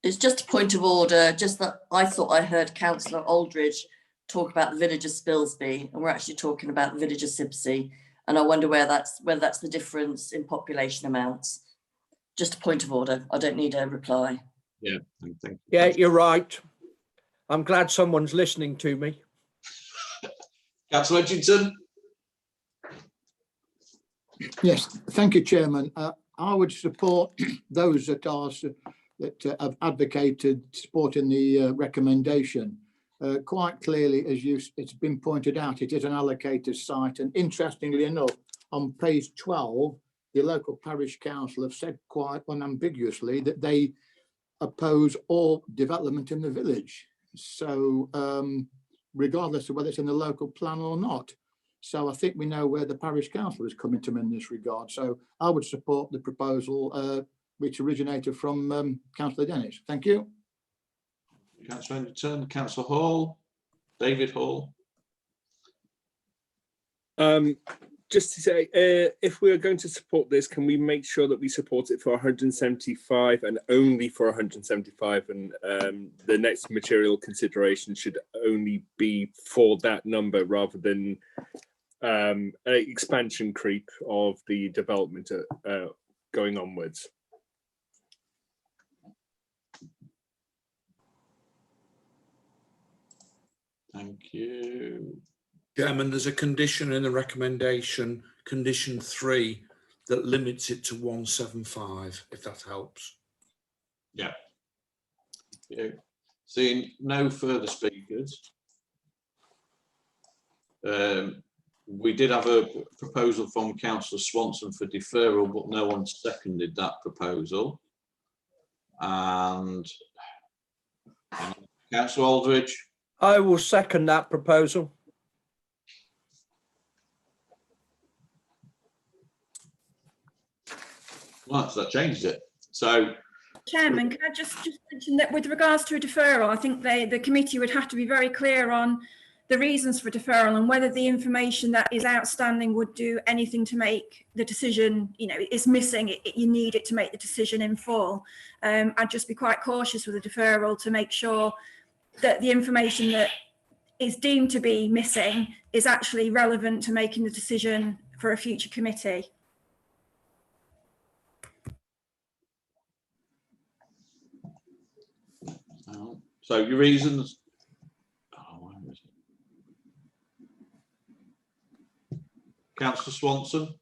It's just a point of order, just that I thought I heard Councillor Aldridge talk about the village of Spilsby, and we're actually talking about the village of Sibsey. And I wonder whether that's the difference in population amounts. Just a point of order. I don't need a reply. Yeah, thank you. Yeah, you're right. I'm glad someone's listening to me. Councillor Edgington. Yes, thank you, Chairman. I would support those that are that have advocated supporting the recommendation. Quite clearly, as it's been pointed out, it is an allocated site. And interestingly enough, on page 12, the local parish council have said quite unambiguously that they oppose all development in the village. So regardless of whether it's in the local plan or not. So I think we know where the parish council is coming to in this regard. So I would support the proposal which originated from Councillor Dennis. Thank you. Councillor Edgerton, Councillor Hall, David Hall. Just to say, if we are going to support this, can we make sure that we support it for 175 and only for 175, and the next material consideration should only be for that number rather than an expansion creep of the development going onwards? Thank you. Chairman, there's a condition in the recommendation, condition 3, that limits it to 175, if that helps. Yeah. Seeing no further speakers, we did have a proposal from Councillor Swanson for deferral, but no one seconded that proposal. And Councillor Aldridge. I will second that proposal. Well, so that changes it. So, Chairman, can I just mention that with regards to a deferral, I think the committee would have to be very clear on the reasons for deferral and whether the information that is outstanding would do anything to make the decision, you know, is missing, you need it to make the decision in full. I'd just be quite cautious with a deferral to make sure that the information that is deemed to be missing is actually relevant to making the decision for a future committee. so your reasons. Councillor Swanson.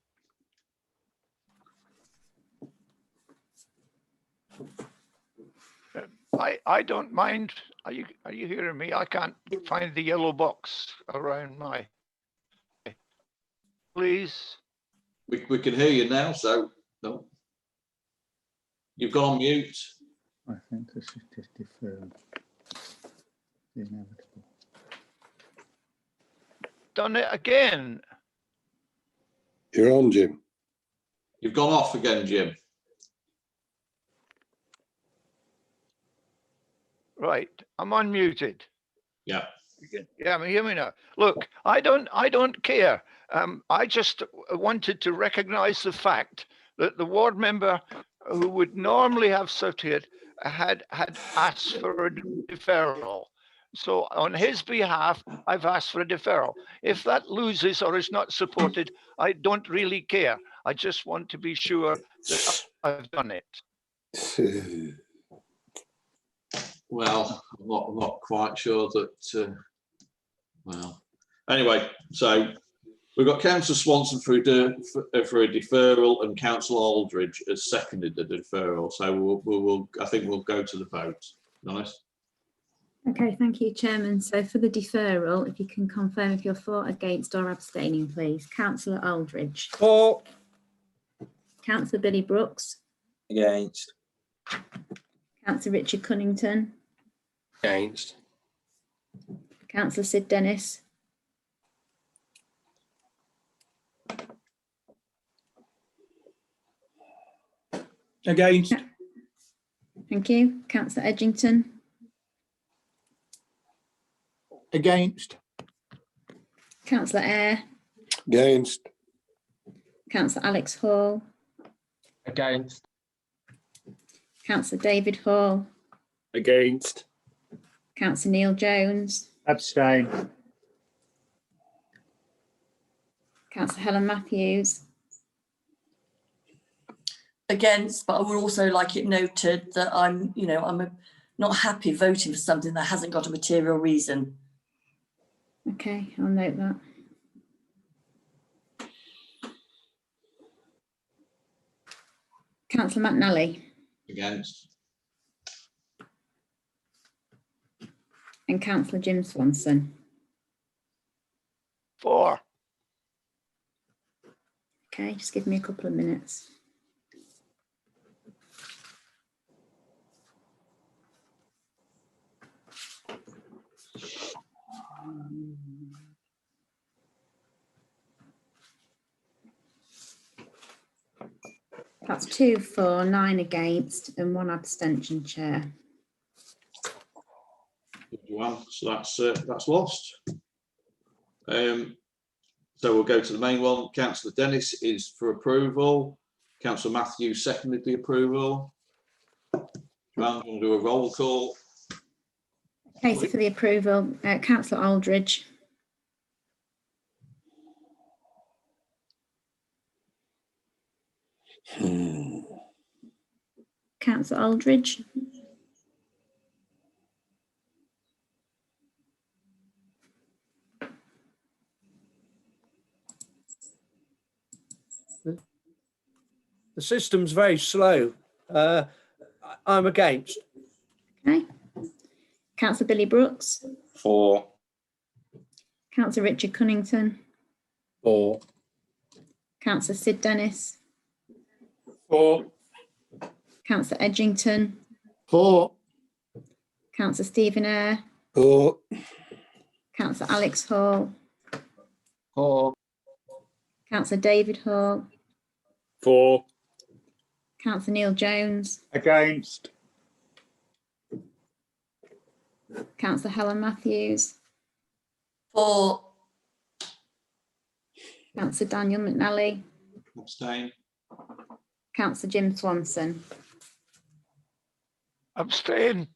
I don't mind. Are you hearing me? I can't find the yellow box around my. Please. We can hear you now, so no. You've gone on mute. I think this is just deferred. Inevitable. Done it again. You're on, Jim. You've gone off again, Jim. Right, I'm unmuted. Yeah. Yeah, I hear me now. Look, I don't care. I just wanted to recognise the fact that the ward member who would normally have sat here had asked for a deferral. So on his behalf, I've asked for a deferral. If that loses or is not supported, I don't really care. I just want to be sure that I've done it. Well, I'm not quite sure that. Well, anyway, so we've got Councillor Swanson for a deferral, and Councillor Aldridge has seconded the deferral. So I think we'll go to the vote. Nice. Okay, thank you, Chairman. So for the deferral, if you can confirm if you're for, against or abstaining, please. Councillor Aldridge. For. Councillor Billy Brooks. Against. Councillor Richard Cunnington. Against. Councillor Sid Dennis. Against. Thank you. Councillor Edgington. Against. Councillor Eyre. Against. Councillor Alex Hall. Against. Councillor David Hall. Against. Councillor Neil Jones. Abstain. Councillor Helen Matthews. Against, but I would also like it noted that I'm not happy voting for something that hasn't got a material reason. Okay, I'll note that. Councillor McNally. Against. and Councillor Jim Swanson. 4. Okay, just give me a couple of minutes. That's 2 for, 9 against, and 1 abstention, Chair. Well, so that's lost. So we'll go to the main one. Councillor Dennis is for approval. Councillor Matthews seconded the approval. Joanne, going to do a roll call. Okay, so for the approval, Councillor Aldridge. Councillor Aldridge. The system's very slow. I'm against. Okay. Councillor Billy Brooks. 4. Councillor Richard Cunnington. 4. Councillor Sid Dennis. 4. Councillor Edgington. 4. Councillor Stephen Eyre. 4. Councillor Alex Hall. 4. Councillor David Hall. 4. Councillor Neil Jones. Against. Councillor Helen Matthews. 4. Councillor Daniel McNally. Abstain. Councillor Jim Swanson. Abstain.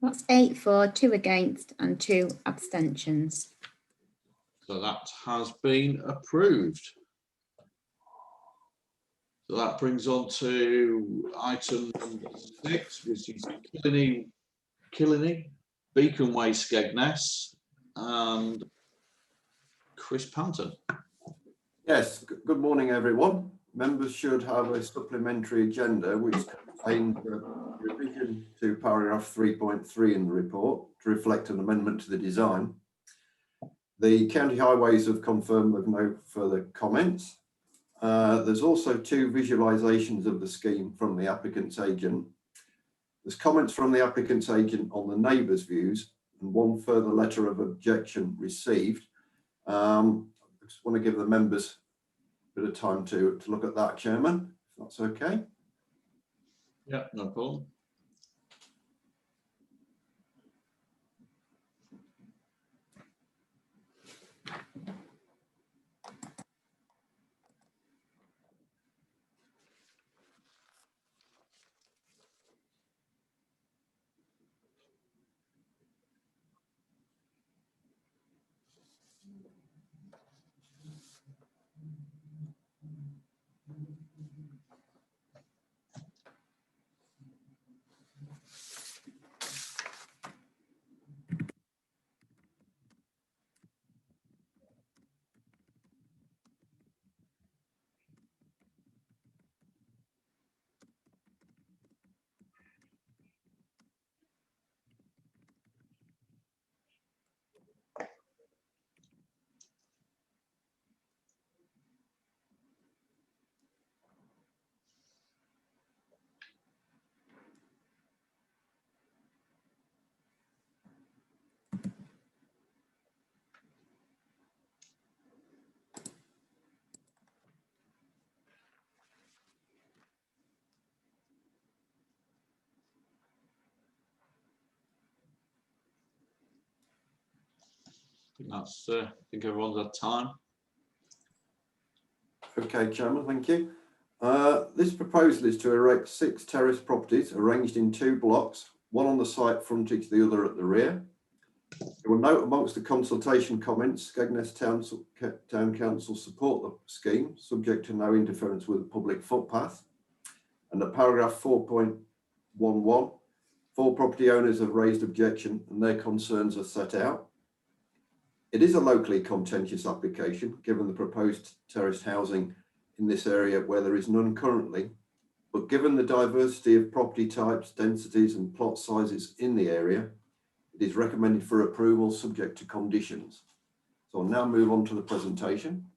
That's 8 for, 2 against, and 2 abstentions. So that has been approved. So that brings on to item number 6, which is Killiney, Beacon Way, Skegness, and Chris Panton. Yes, good morning, everyone. Members should have a supplementary agenda which contains a revision to paragraph 3.3 in the report to reflect an amendment to the design. The County Highways have confirmed with no further comments. There's also 2 visualisations of the scheme from the applicant's agent. There's comments from the applicant's agent on the neighbours' views and 1 further letter of objection received. I just want to give the members a bit of time to look at that, Chairman, if that's okay. Yeah, no problem. I think everyone's had time. Okay, Chairman, thank you. This proposal is to erect 6 terrace properties arranged in 2 blocks, one on the site frontage, the other at the rear. You will note amongst the consultation comments, Skegness Town Council support the scheme, subject to no interference with the public footpath. And at paragraph 4.11, 4 property owners have raised objection and their concerns are set out. It is a locally contentious application, given the proposed terraced housing in this area where there is none currently. But given the diversity of property types, densities and plot sizes in the area, it is recommended for approval subject to conditions. So I'll now move on to the presentation.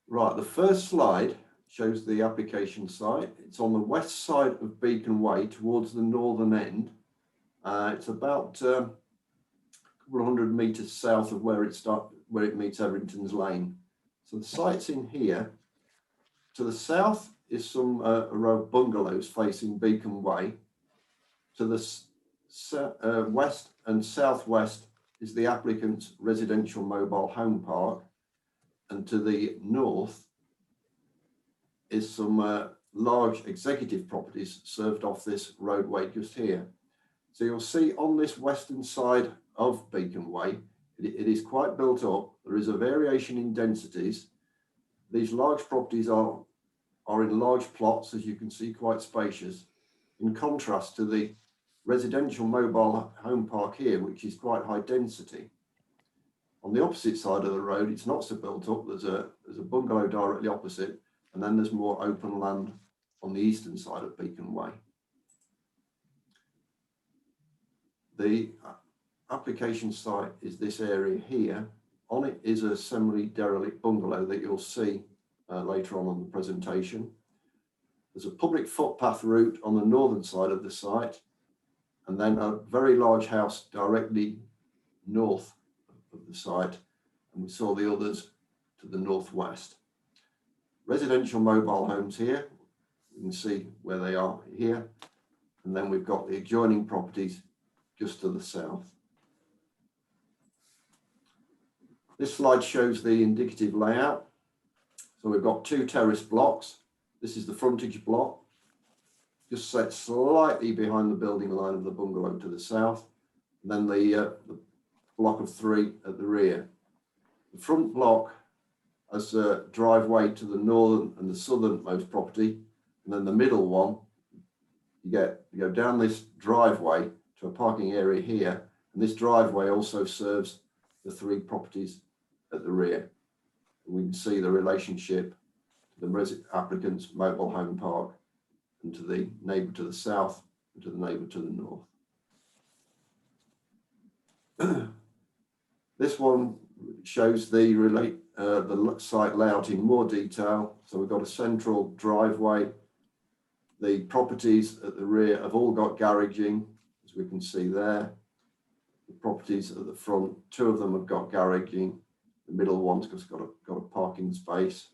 Right, the first slide shows the application site. It's on the west side of Beacon Way towards the northern end. It's about a couple of 100 metres south of where it meets Everington's Lane. So the site's in here. To the south is some a row of bungalows facing Beacon Way. To the west and southwest is the applicant's residential mobile home park. And to the north is some large executive properties served off this roadway just here. So you'll see on this western side of Beacon Way, it is quite built up. There is a variation in densities. These large properties are in large plots, as you can see, quite spacious, in contrast to the residential mobile home park here, which is quite high density. On the opposite side of the road, it's not so built up. There's a bungalow directly opposite, and then there's more open land on the eastern side of Beacon Way. The application site is this area here. On it is a semi-derelict bungalow that you'll see later on the presentation. There's a public footpath route on the northern side of the site, and then a very large house directly north of the site, and we saw the others to the northwest. Residential mobile homes here, you can see where they are here, and then we've got the adjoining properties just to the south. This slide shows the indicative layout. So we've got two terrace blocks. This is the frontage block, just set slightly behind the building line of the bungalow to the south, and then the block of three at the rear. The front block has a driveway to the northern and the southernmost property, and then the middle one, you go down this driveway to a parking area here, and this driveway also serves the three properties at the rear. And we can see the relationship to the applicant's mobile home park and to the neighbour to the south and to the neighbour to the north. This one shows the site layout in more detail. So we've got a central driveway. The properties at the rear have all got garaging, as we can see there. The properties at the front, two of them have got garaging. The middle one's just got a parking space.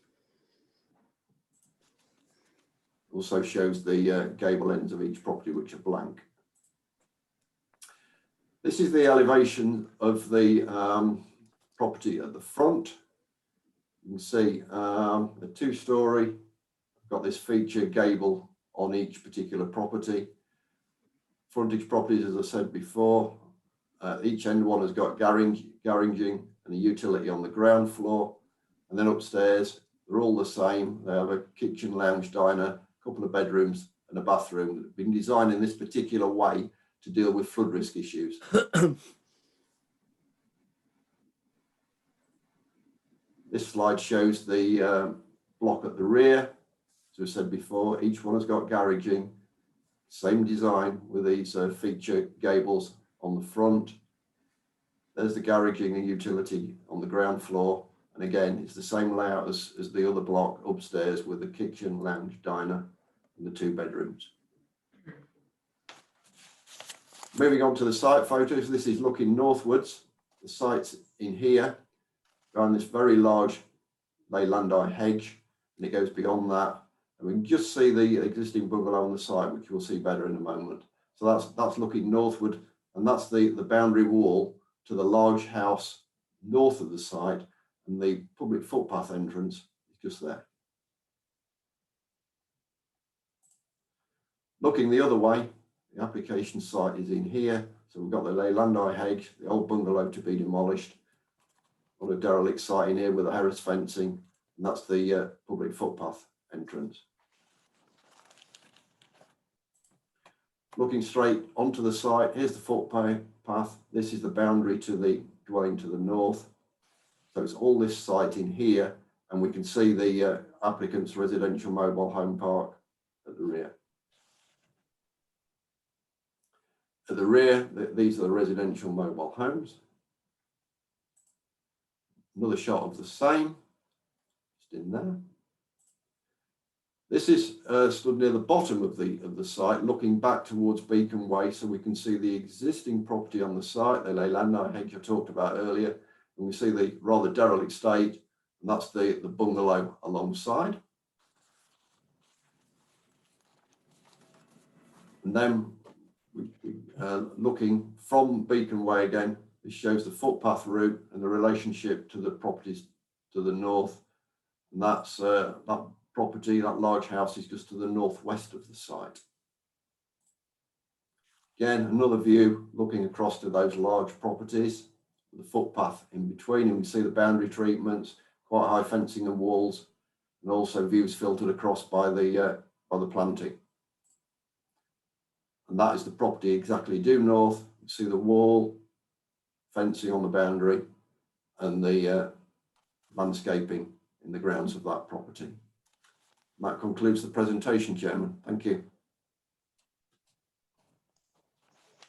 Also shows the gable ends of each property, which are blank. This is the elevation of the property at the front. You can see a two-storey, got this feature gable on each particular property. Frontage properties, as I said before, each end one has got garaging and a utility on the ground floor. And then upstairs, they're all the same. They have a kitchen, lounge, diner, a couple of bedrooms and a bathroom that have been designed in this particular way to deal with flood risk issues. This slide shows the block at the rear. As we said before, each one has got garaging, same design with these feature gables on the front. There's the garaging and utility on the ground floor. And again, it's the same layout as the other block upstairs with the kitchen, lounge, diner and the two bedrooms. Moving on to the site photos, this is looking northwards. The site's in here, around this very large Leylandii hedge, and it goes beyond that. And we can just see the existing bungalow on the site, which we'll see better in a moment. So that's looking northward, and that's the boundary wall to the large house north of the site, and the public footpath entrance is just there. Looking the other way, the application site is in here. So we've got the Leylandii hedge, the old bungalow to be demolished. Got a derelict site in here with a Harris fencing, and that's the public footpath entrance. Looking straight onto the site, here's the footpath. This is the boundary to the dwelling to the north. So it's all this site in here, and we can see the applicant's residential mobile home park at the rear. At the rear, these are the residential mobile homes. Another shot of the same, just in there. This is stood near the bottom of the site, looking back towards Beacon Way, so we can see the existing property on the site, the ley landa hedge I talked about earlier, and we see the rather derelict state, and that's the bungalow alongside. And then looking from Beacon Way again, this shows the footpath route and the relationship to the properties to the north, and that's that property, that large house, is just to the northwest of the site. Again, another view looking across to those large properties, the footpath in between, and we see the boundary treatments, quite high fencing and walls, and also views filtered across by the planting. And that is the property exactly due north. You see the wall, fencing on the boundary, and the landscaping in the grounds of that property. That concludes the presentation, Chairman. Thank you.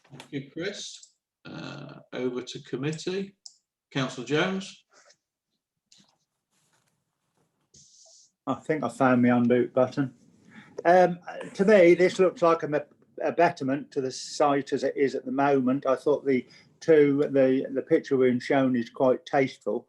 Thank you, Chris. Over to committee. Councillor Jones. I think I found my unmute button. To me, this looks like a betterment to the site as it is at the moment. I thought the picture we've shown is quite tasteful.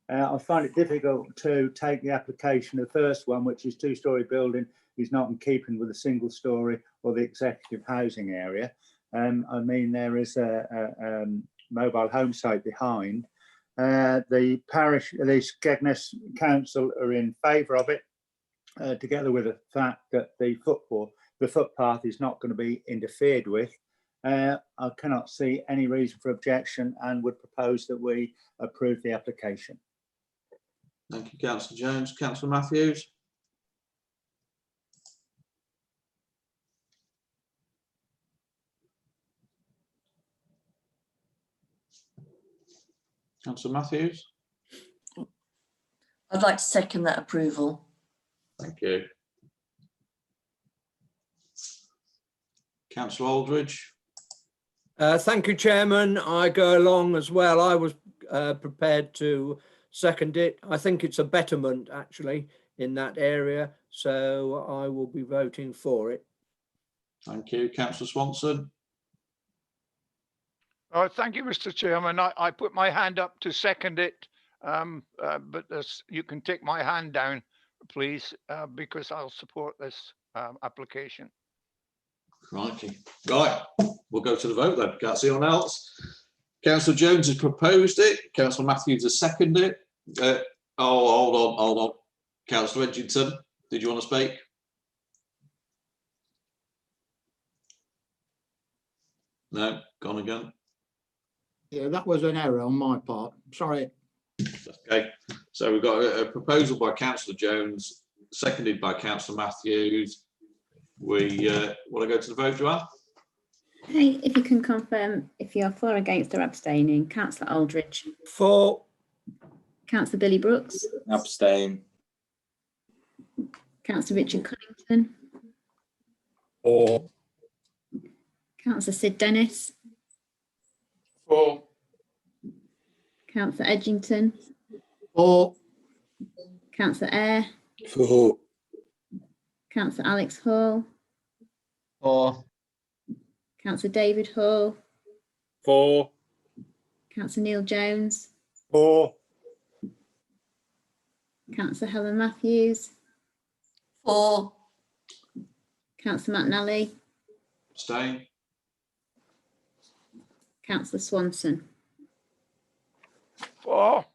I find it difficult to take the application, the first one, which is two-storey building, is not in keeping with a single storey or the executive housing area. I mean, there is a mobile home site behind. The parish, the Skegness Council are in favour of it, together with the fact that the footpath is not going to be interfered with. I cannot see any reason for objection and would propose that we approve the application. Thank you, Councillor Jones. Councillor Matthews. Councillor Matthews. I'd like to second that approval. Thank you. Councillor Aldridge. Thank you, Chairman. I go along as well. I was prepared to second it. I think it's a betterment actually in that area, so I will be voting for it. Thank you. Councillor Swanson. Thank you, Mr. Chairman. I put my hand up to second it, but you can take my hand down, please, because I'll support this application. Crikey. Right, we'll go to the vote then. Can't see anyone else. Councillor Jones has proposed it. Councillor Matthews has seconded it. Hold on. Councillor Edgington, did you want to speak? No, gone again. Yeah, that was an error on my part. Sorry. Okay, so we've got a proposal by Councillor Jones, seconded by Councillor Matthews. We want to go to the vote, Joanne? Hey, if you can confirm if you're for, against or abstaining. Councillor Aldridge. For. Councillor Billy Brooks. Abstain. Councillor Richard Cunnington. For. Councillor Sid Dennis. For. Councillor Edgington. For. Councillor Eyre. For. Councillor Alex Hall. For. Councillor David Hall. For. Councillor Neil Jones. For. Councillor Helen Matthews. For. Councillor Matt Nally. Abstain. Councillor Swanson. For.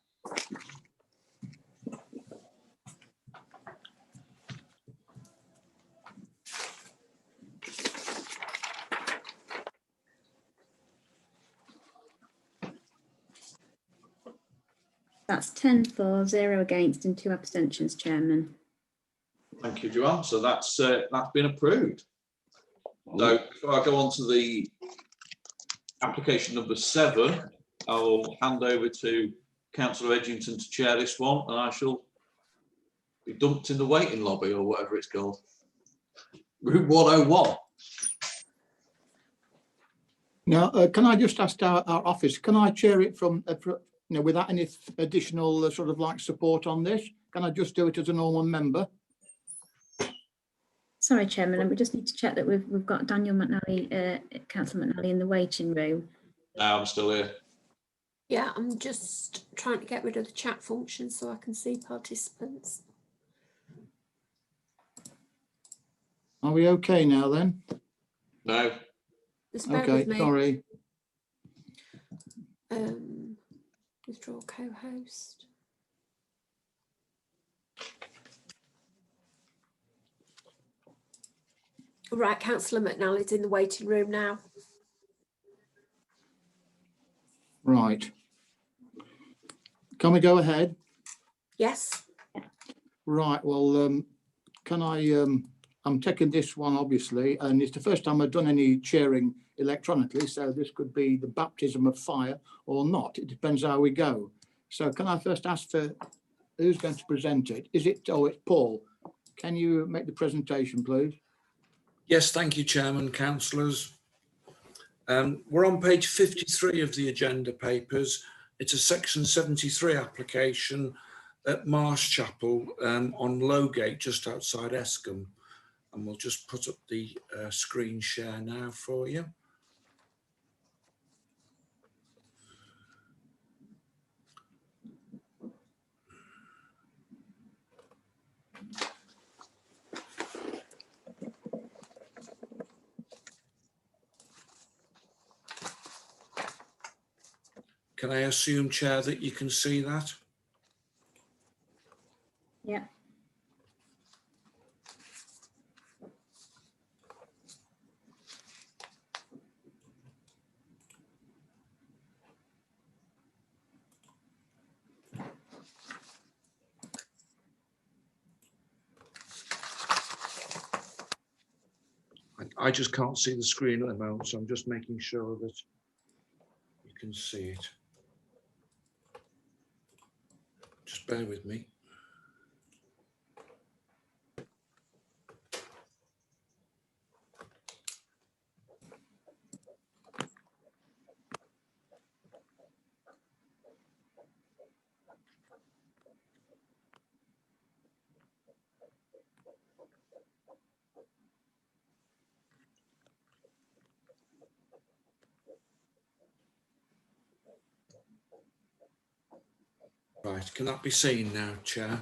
That's 10 for, 0 against and 2 abstentions, Chairman. Thank you, Joanne. So that's been approved. So before I go on to the application number 7, I will hand over to Councillor Edgington to chair this one, and I shall be dumped in the waiting lobby or whatever it's called. Route 101. Now, can I just ask our office, can I chair it from, without any additional sort of like support on this? Can I just do it as a normal member? Sorry, Chairman, and we just need to check that we've got Daniel McNally, Councillor McNally in the waiting room. No, I'm still here. Yeah, I'm just trying to get rid of the chat function so I can see participants. Are we okay now then? No. Just bear Okay, with me. sorry. Withdraw co-host. Right, Councillor McNally's in the waiting room now. Right. Can we go ahead? Yes. Right, well, can I, I'm taking this one obviously, and it's the first time I've done any chairing electronically, so this could be the baptism of fire or not. It depends how we go. So can I first ask for who's going to present it? Is it, oh, it's Paul. Can you make the presentation, please? Yes, thank you, Chairman, councillors. We're on page 53 of the agenda papers. It's a section 73 application at Marsh Chapel on Lowgate, just outside Escombe. And we'll just put up the screen share now for you. Can I assume, Chair, that you can see that? Yeah. I just can't see the screen at the moment, so I'm just making sure that you can see it. Just bear with me. Right, can that be seen now, Chair?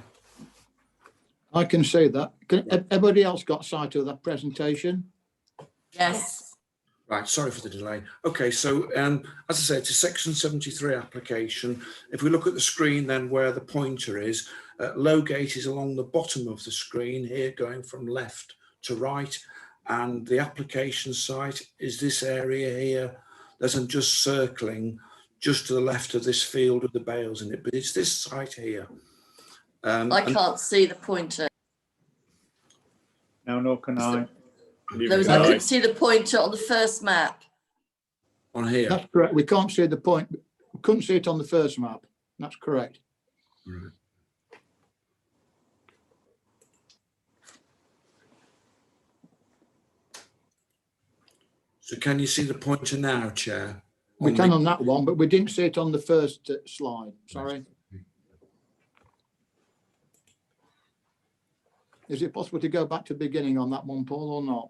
I can see that. Can everybody else got sight of that presentation? Yes. Right, sorry for the delay. Okay, so as I say, it's a section 73 application. If we look at the screen then where the pointer is, Lowgate is along the bottom of the screen here, going from left to right. And the application site is this area here. There's I'm just circling just to the left of this field with the bales in it, but it's this site here. I can't see the pointer. No, nor can I. I couldn't see the pointer on the first map. On here. That's correct. We can't see the point. We couldn't see it on the first map. That's correct. Right. So can you see the pointer now, Chair? We can on that one, but we didn't see it on the first slide. Sorry. Is it possible to go back to the beginning on that one, Paul, or not?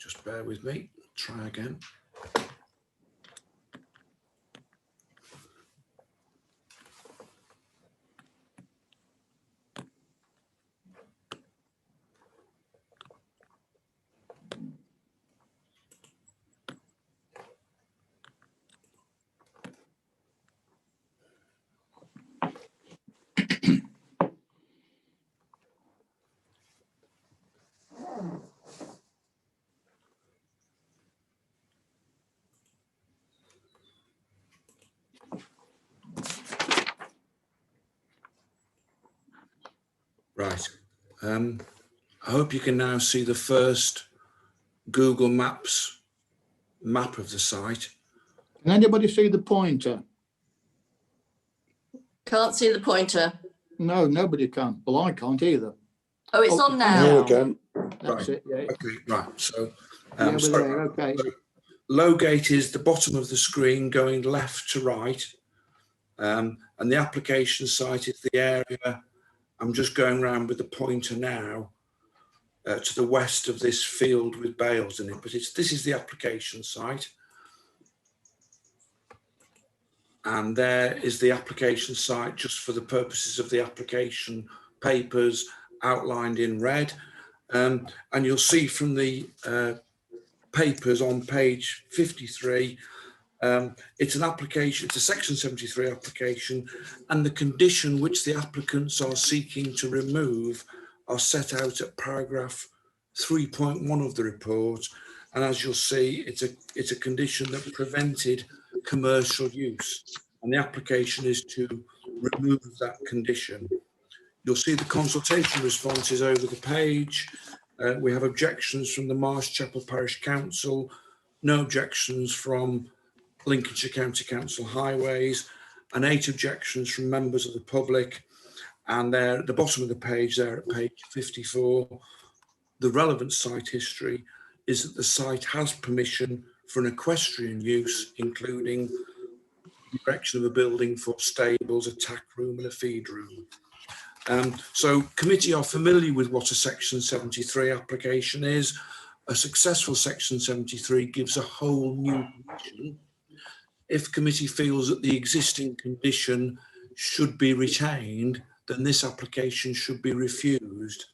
Just bear with me. Try again. I hope you can now see the first Google Maps map of the site. Can anybody see the pointer? Can't see the pointer. No, nobody can. Well, I can't either. Oh, it's on now. There we go. That's Right. it, yeah. Okay, right. So, Yeah, we're so- there, okay. so Lowgate is the bottom of the screen going left to right. And the application site is the area. I'm just going around with the pointer now to the west of this field with bales in it, but this is the application site. And there is the application site just for the purposes of the application papers outlined in red. And you'll see from the papers on page 53, it's an application, it's a section 73 application, and the condition which the applicants are seeking to remove are set out at paragraph 3.1 of the report. And as you'll see, it's a condition that prevented commercial use, and the application is to remove that condition. You'll see the consultation responses over the page. We have objections from the Marsh Chapel Parish Council, no objections from Lincolnshire County Council Highways, and 8 objections from members of the public. And there at the bottom of the page, there at page 54, the relevant site history is that the site has permission for an equestrian use, including the erection of a building for stables, a tack room and a feed room. So committee are familiar with what a section 73 application is. A successful section 73 gives a whole new condition. If committee feels that the existing condition should be retained, then this application should be refused.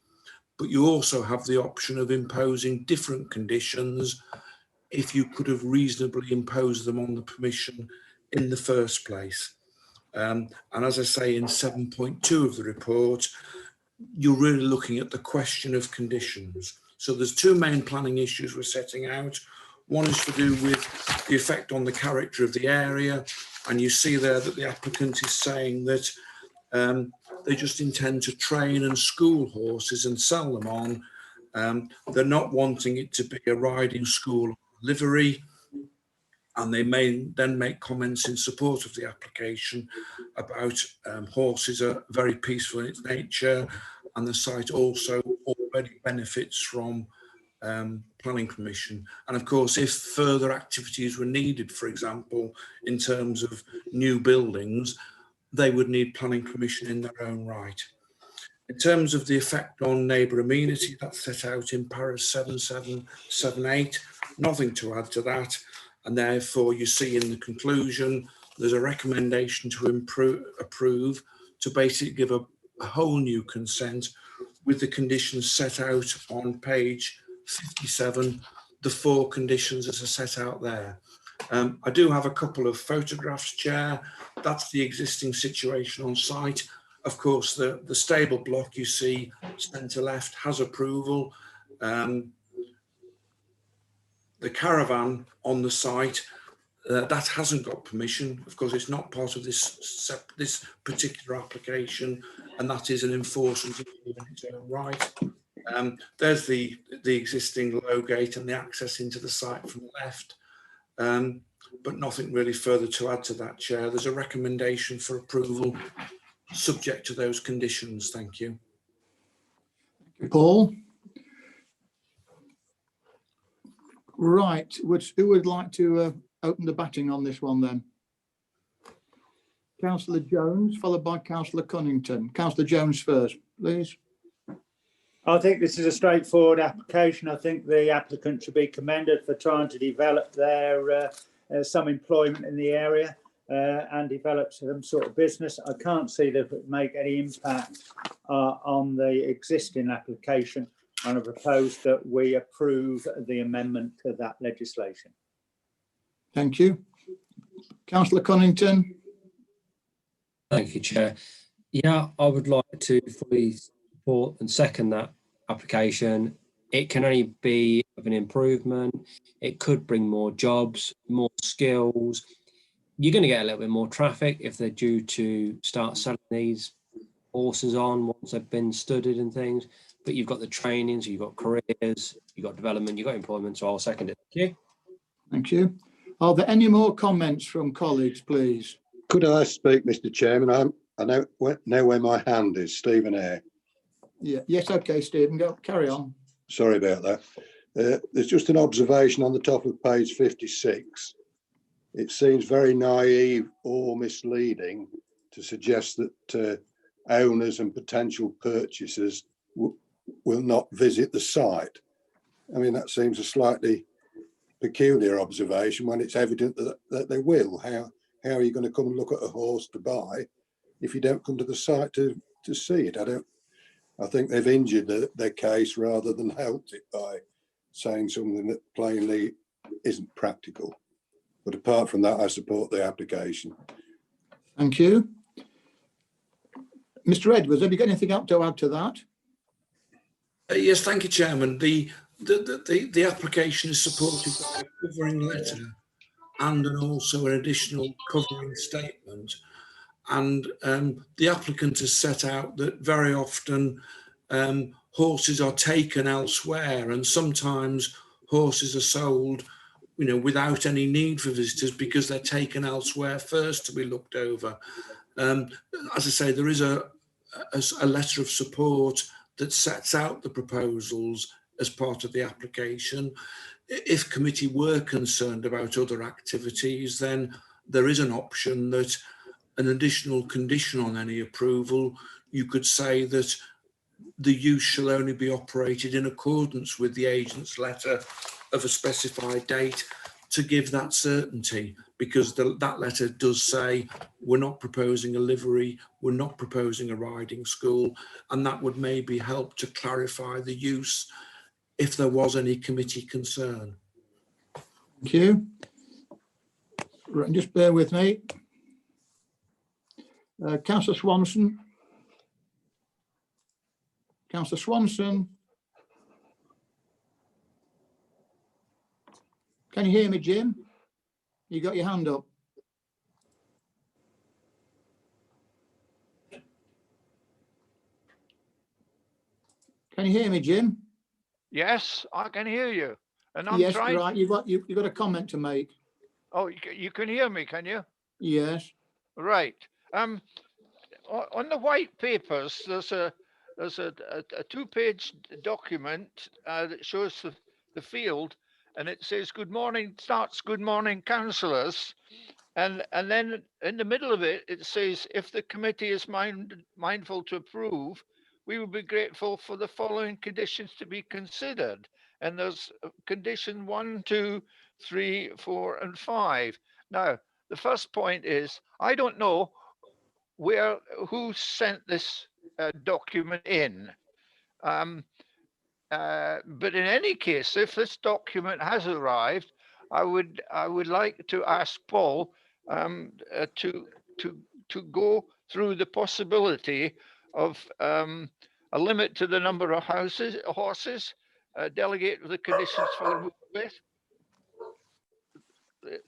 But you also have the option of imposing different conditions if you could have reasonably imposed them on the permission in the first place. And as I say in 7.2 of the report, you're really looking at the question of conditions. So there's 2 main planning issues we're setting out. One is to do with the effect on the character of the area. And you see there that the applicant is saying that they just intend to train and school horses and sell them on. They're not wanting it to be a riding school livery. And they may then make comments in support of the application about horses are very peaceful in its nature, and the site also already benefits from planning permission. And of course, if further activities were needed, for example, in terms of new buildings, they would need planning permission in their own right. In terms of the effect on neighbour amenity, that's set out in paras 77, 78, nothing to add to that. And therefore, you see in the conclusion, there's a recommendation to approve to basically give a whole new consent with the conditions set out on page 57, the 4 conditions as are set out there. I do have a couple of photographs, Chair. That's the existing situation on site. Of course, the stable block you see centre left has approval. The caravan on the site, that hasn't got permission. Of course, it's not part of this particular application, and that is an enforcement issue in its own right. There's the existing low gate and the access into the site from the left, but nothing really further to add to that, Chair. There's a recommendation for approval subject to those conditions. Thank you. Paul? Right, who would like to open the batting on this one then? Councillor Jones, followed by Councillor Cunnington. Councillor Jones first, please. I think this is a straightforward application. I think the applicant should be commended for trying to develop their some employment in the area and develop some sort of business. I can't see that it would make any impact on the existing application, and I propose that we approve the amendment to that legislation. Thank you. Councillor Cunnington. Thank you, Chair. Yeah, I would like to fully support and second that application. It can only be of an improvement. It could bring more jobs, more skills. You're going to get a little bit more traffic if they're due to start selling these horses on once they've been studied and things. but you've got the trainings, you've got careers, you've got development, you've got employment. So I'll second it. Thank you. Thank you. Are there any more comments from colleagues, please? Could I speak, Mr. Chairman? I know where my hand is, Stephen Eyre. Yeah. Yes. Okay, Stephen. Go. Carry on. Sorry about that. There's just an observation on the top of page 56. It seems very naive or misleading to suggest that owners and potential purchasers will not visit the site. I mean, that seems a slightly peculiar observation when it's evident that they will. How are you going to come and look at a horse to buy if you don't come to the site to see it? I think they've injured their case rather than helped it by saying something that plainly isn't practical. But apart from that, I support the application. Thank you. Mr. Edwards, have you got anything up to add to that? Yes, thank you, Chairman. The application is supported by a covering letter and also an additional covering statement. And the applicant has set out that very often horses are taken elsewhere, and sometimes horses are sold, you know, without any need for visitors because they're taken elsewhere first to be looked over. As I say, there is a letter of support that sets out the proposals as part of the application. If committee were concerned about other activities, then there is an option that an additional condition on any approval, you could say that the use shall only be operated in accordance with the agent's letter of a specified date to give that certainty, because that letter does say we're not proposing a livery, we're not proposing a riding school, and that would maybe help to clarify the use if there was any committee concern. Thank you. Right, just bear with me. Councillor Swanson. Councillor Swanson. Can you hear me, Jim? You got your hand up. Can you hear me, Jim? Yes, I can hear you. And I'm yes, trying. right. You've got a comment to make. Oh, you can hear me, can you? Yes. Right. On the white papers, there's a two-page document that shows the field, and it says "Good morning." Starts "Good morning, councillors," and then in the middle of it, it says, "If the committee is mindful to approve, we will be grateful for the following conditions to be considered." And there's condition 1, 2, 3, 4, and 5. Now, the first point is, I don't know who sent this document in. But in any case, if this document has arrived, I would like to ask Paul to go through the possibility of a limit to the number of horses, delegate the conditions for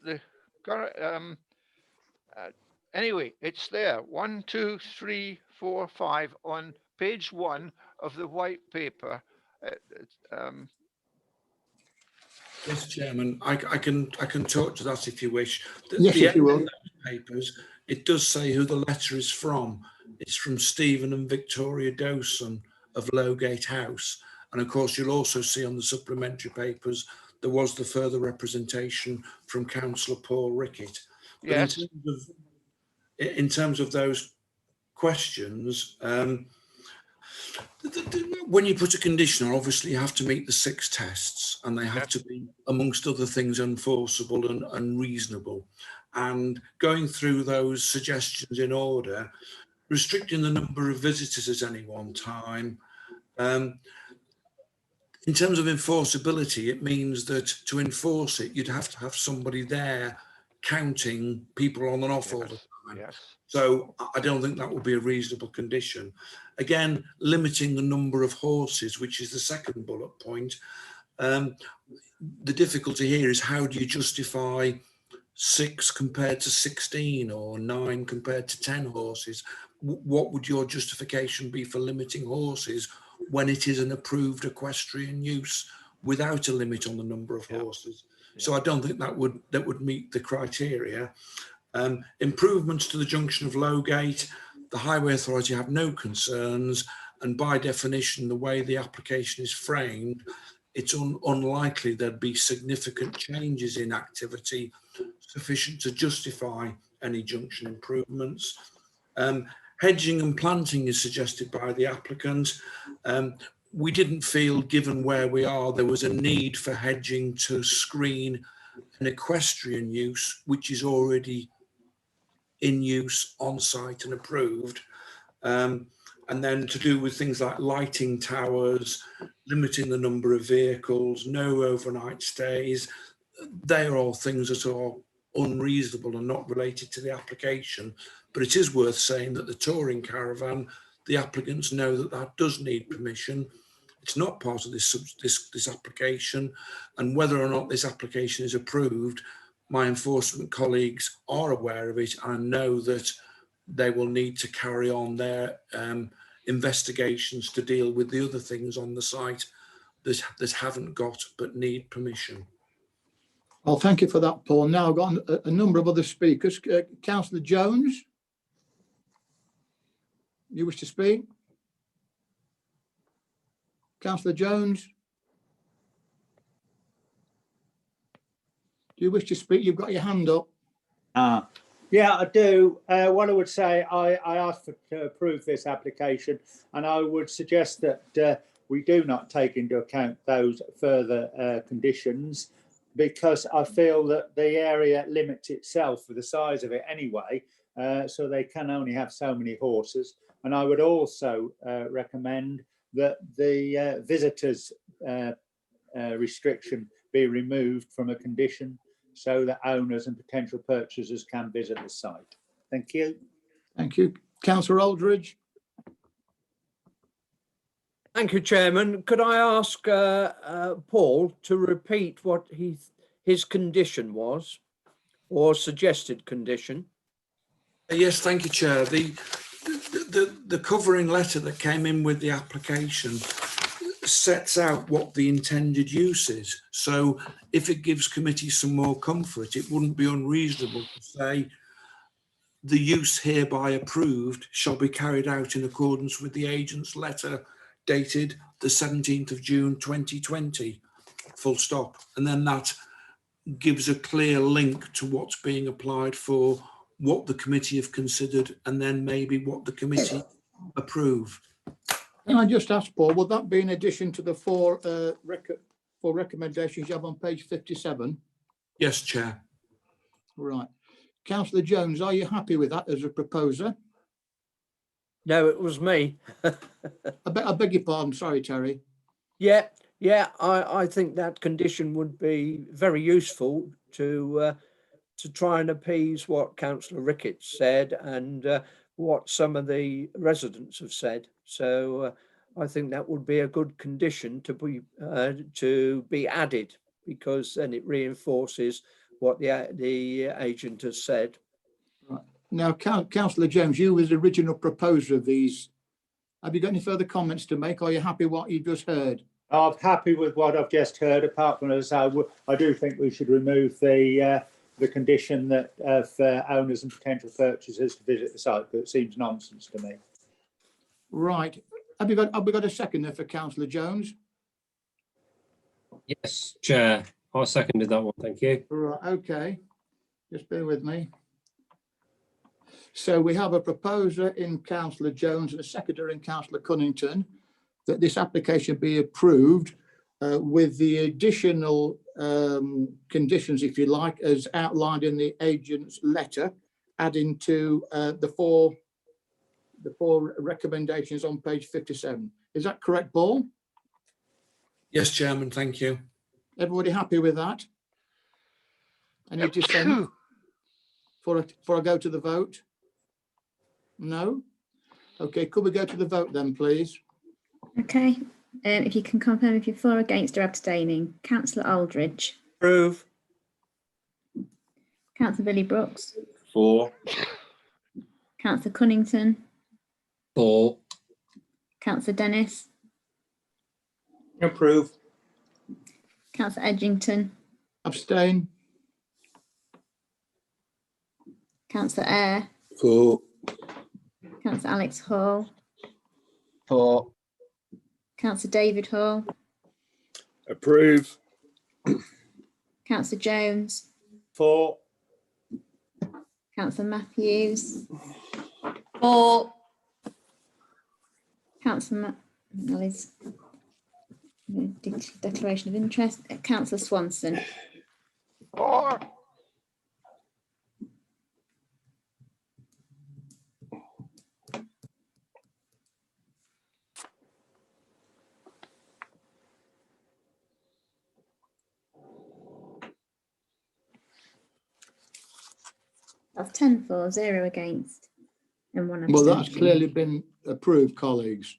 the anyway, it's there. 1, 2, 3, 4, 5 on page 1 of the white paper. Yes, Chairman, I can talk to that if you wish. Yes, if you will. Papers, it does say who the letter is from. It's from Stephen and Victoria Dawson of Lowgate House. And of course, you'll also see on the supplementary papers, there was the further representation from Councillor Paul Rickett. But yes. In terms of those questions, when you put a condition on, obviously you have to meet the 6 tests, and they have to be, amongst other things, enforceable and reasonable. And going through those suggestions in order, restricting the number of visitors at any one time. In terms of enforceability, it means that to enforce it, you'd have to have somebody there counting people on and off all the time. Yes. So I don't think that would be a reasonable condition. Again, limiting the number of horses, which is the second bullet point. The difficulty here is, how do you justify 6 compared to 16 or 9 compared to 10 horses? What would your justification be for limiting horses when it is an approved equestrian use without a limit on the number of horses. So I don't think that would meet the criteria. Improvements to the junction of Lowgate, the Highway Authority have no concerns, and by definition, the way the application is framed, it's unlikely there'd be significant changes in activity sufficient to justify any junction improvements. Hedging and planting is suggested by the applicant. We didn't feel, given where we are, there was a need for hedging to screen an equestrian use, which is already in use on site and approved. And then to do with things like lighting towers, limiting the number of vehicles, no overnight stays, they are all things that are unreasonable and not related to the application. But it is worth saying that the touring caravan, the applicants know that that does need permission. It's not part of this application, and whether or not this application is approved, my enforcement colleagues are aware of it and know that they will need to carry on their investigations to deal with the other things on the site that haven't got but need permission. Well, thank you for that, Paul. Now I've got a number of other speakers. Councillor Jones, you wish to speak? Councillor Jones, do you wish to speak? You've got your hand up. Yeah, I do. What I would say, I asked to approve this application, and I would suggest that we do not take into account those further conditions, because I feel that the area limits itself with the size of it anyway, so they can only have so many horses. And I would also recommend that the visitors restriction be removed from a condition, so that owners and potential purchasers can visit the site. Thank you. Thank you. Councillor Aldridge. Thank you, Chairman. Could I ask Paul to repeat what his condition was, or suggested condition? Yes, thank you, Chair. The covering letter that came in with the application sets out what the intended use is. So if it gives committee some more comfort, it wouldn't be unreasonable to say the use hereby approved shall be carried out in accordance with the agent's letter dated the 17th of June 2020, full stop. And then that gives a clear link to what's being applied for, what the committee have considered, and then maybe what the committee approve. Can I just ask, Paul, would that be in addition to the four recommendations you have on page 57? Yes, Chair. Right. Councillor Jones, are you happy with that as a proposer? No, it was me. I beg your pardon. Sorry, Terry. Yeah, I think that condition would be very useful to try and appease what Councillor Ricketts said and what some of the residents have said. So I think that would be a good condition to be added, because then it reinforces what the agent has said. Right. Now, Councillor James, you was the original proposer of these. Have you got any further comments to make? Or are you happy with what you just heard? I'm happy with what I've just heard. Apart from as I do think we should remove the condition that for owners and potential purchasers to visit the site, but it seems nonsense to me. Right. Have we got a second there for Councillor Jones? Yes, Chair. I seconded that one. Thank you. Right. Okay. Just bear with me. So we have a proposer in Councillor Jones and a seconder in Councillor Cunnington that this application be approved with the additional conditions, if you like, as outlined in the agent's letter, adding to the four recommendations on page 57. Is that correct, Paul? Yes, Chairman, thank you. Everybody happy with that? Any dissent before I go to the vote? No? Okay, could we go to the vote then, please? Okay, if you can confirm if you're for, against or abstaining. Councillor Aldridge. Approve. Councillor Billy Brooks. For. Councillor Cunnington. For. Councillor Dennis. Approve. Councillor Edgington, Abstain. Councillor Eyre, For. Councillor Alex Hall, For. Councillor David Hall, Approve. Councillor Jones, For. Councillor Matthews, For. Councillor Ellie's declaration of interest, Councillor Swanson. For. That's 10 for, 0 against, and 1 Well, abstention. that's clearly been approved, colleagues.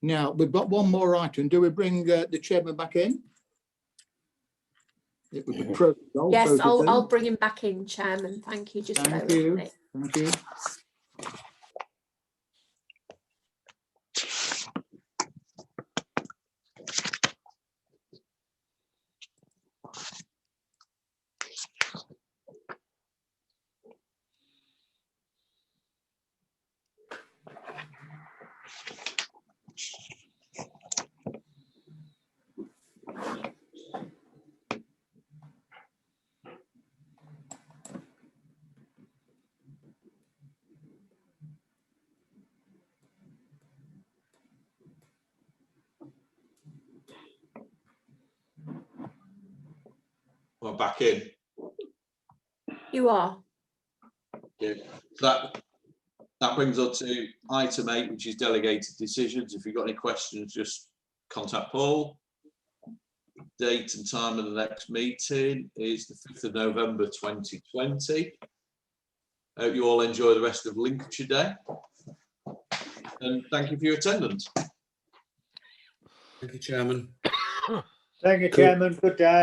Now, we've got one more item. Do we bring the chairman back in? It would be protocol, Yes, voted then. I'll bring him back in, Chairman. Thank you. Just bear Thank with you. me. Thank you. We're back in. You are. Okay. So that brings us to item 8, which is delegated decisions. If you've got any questions, just contact Paul. Date and time of the next meeting is the 5th of November 2020. I hope you all enjoy the rest of Lincolnshire Day. And thank you for your attendance. Thank you, Chairman. Thank you, Chairman. Good day.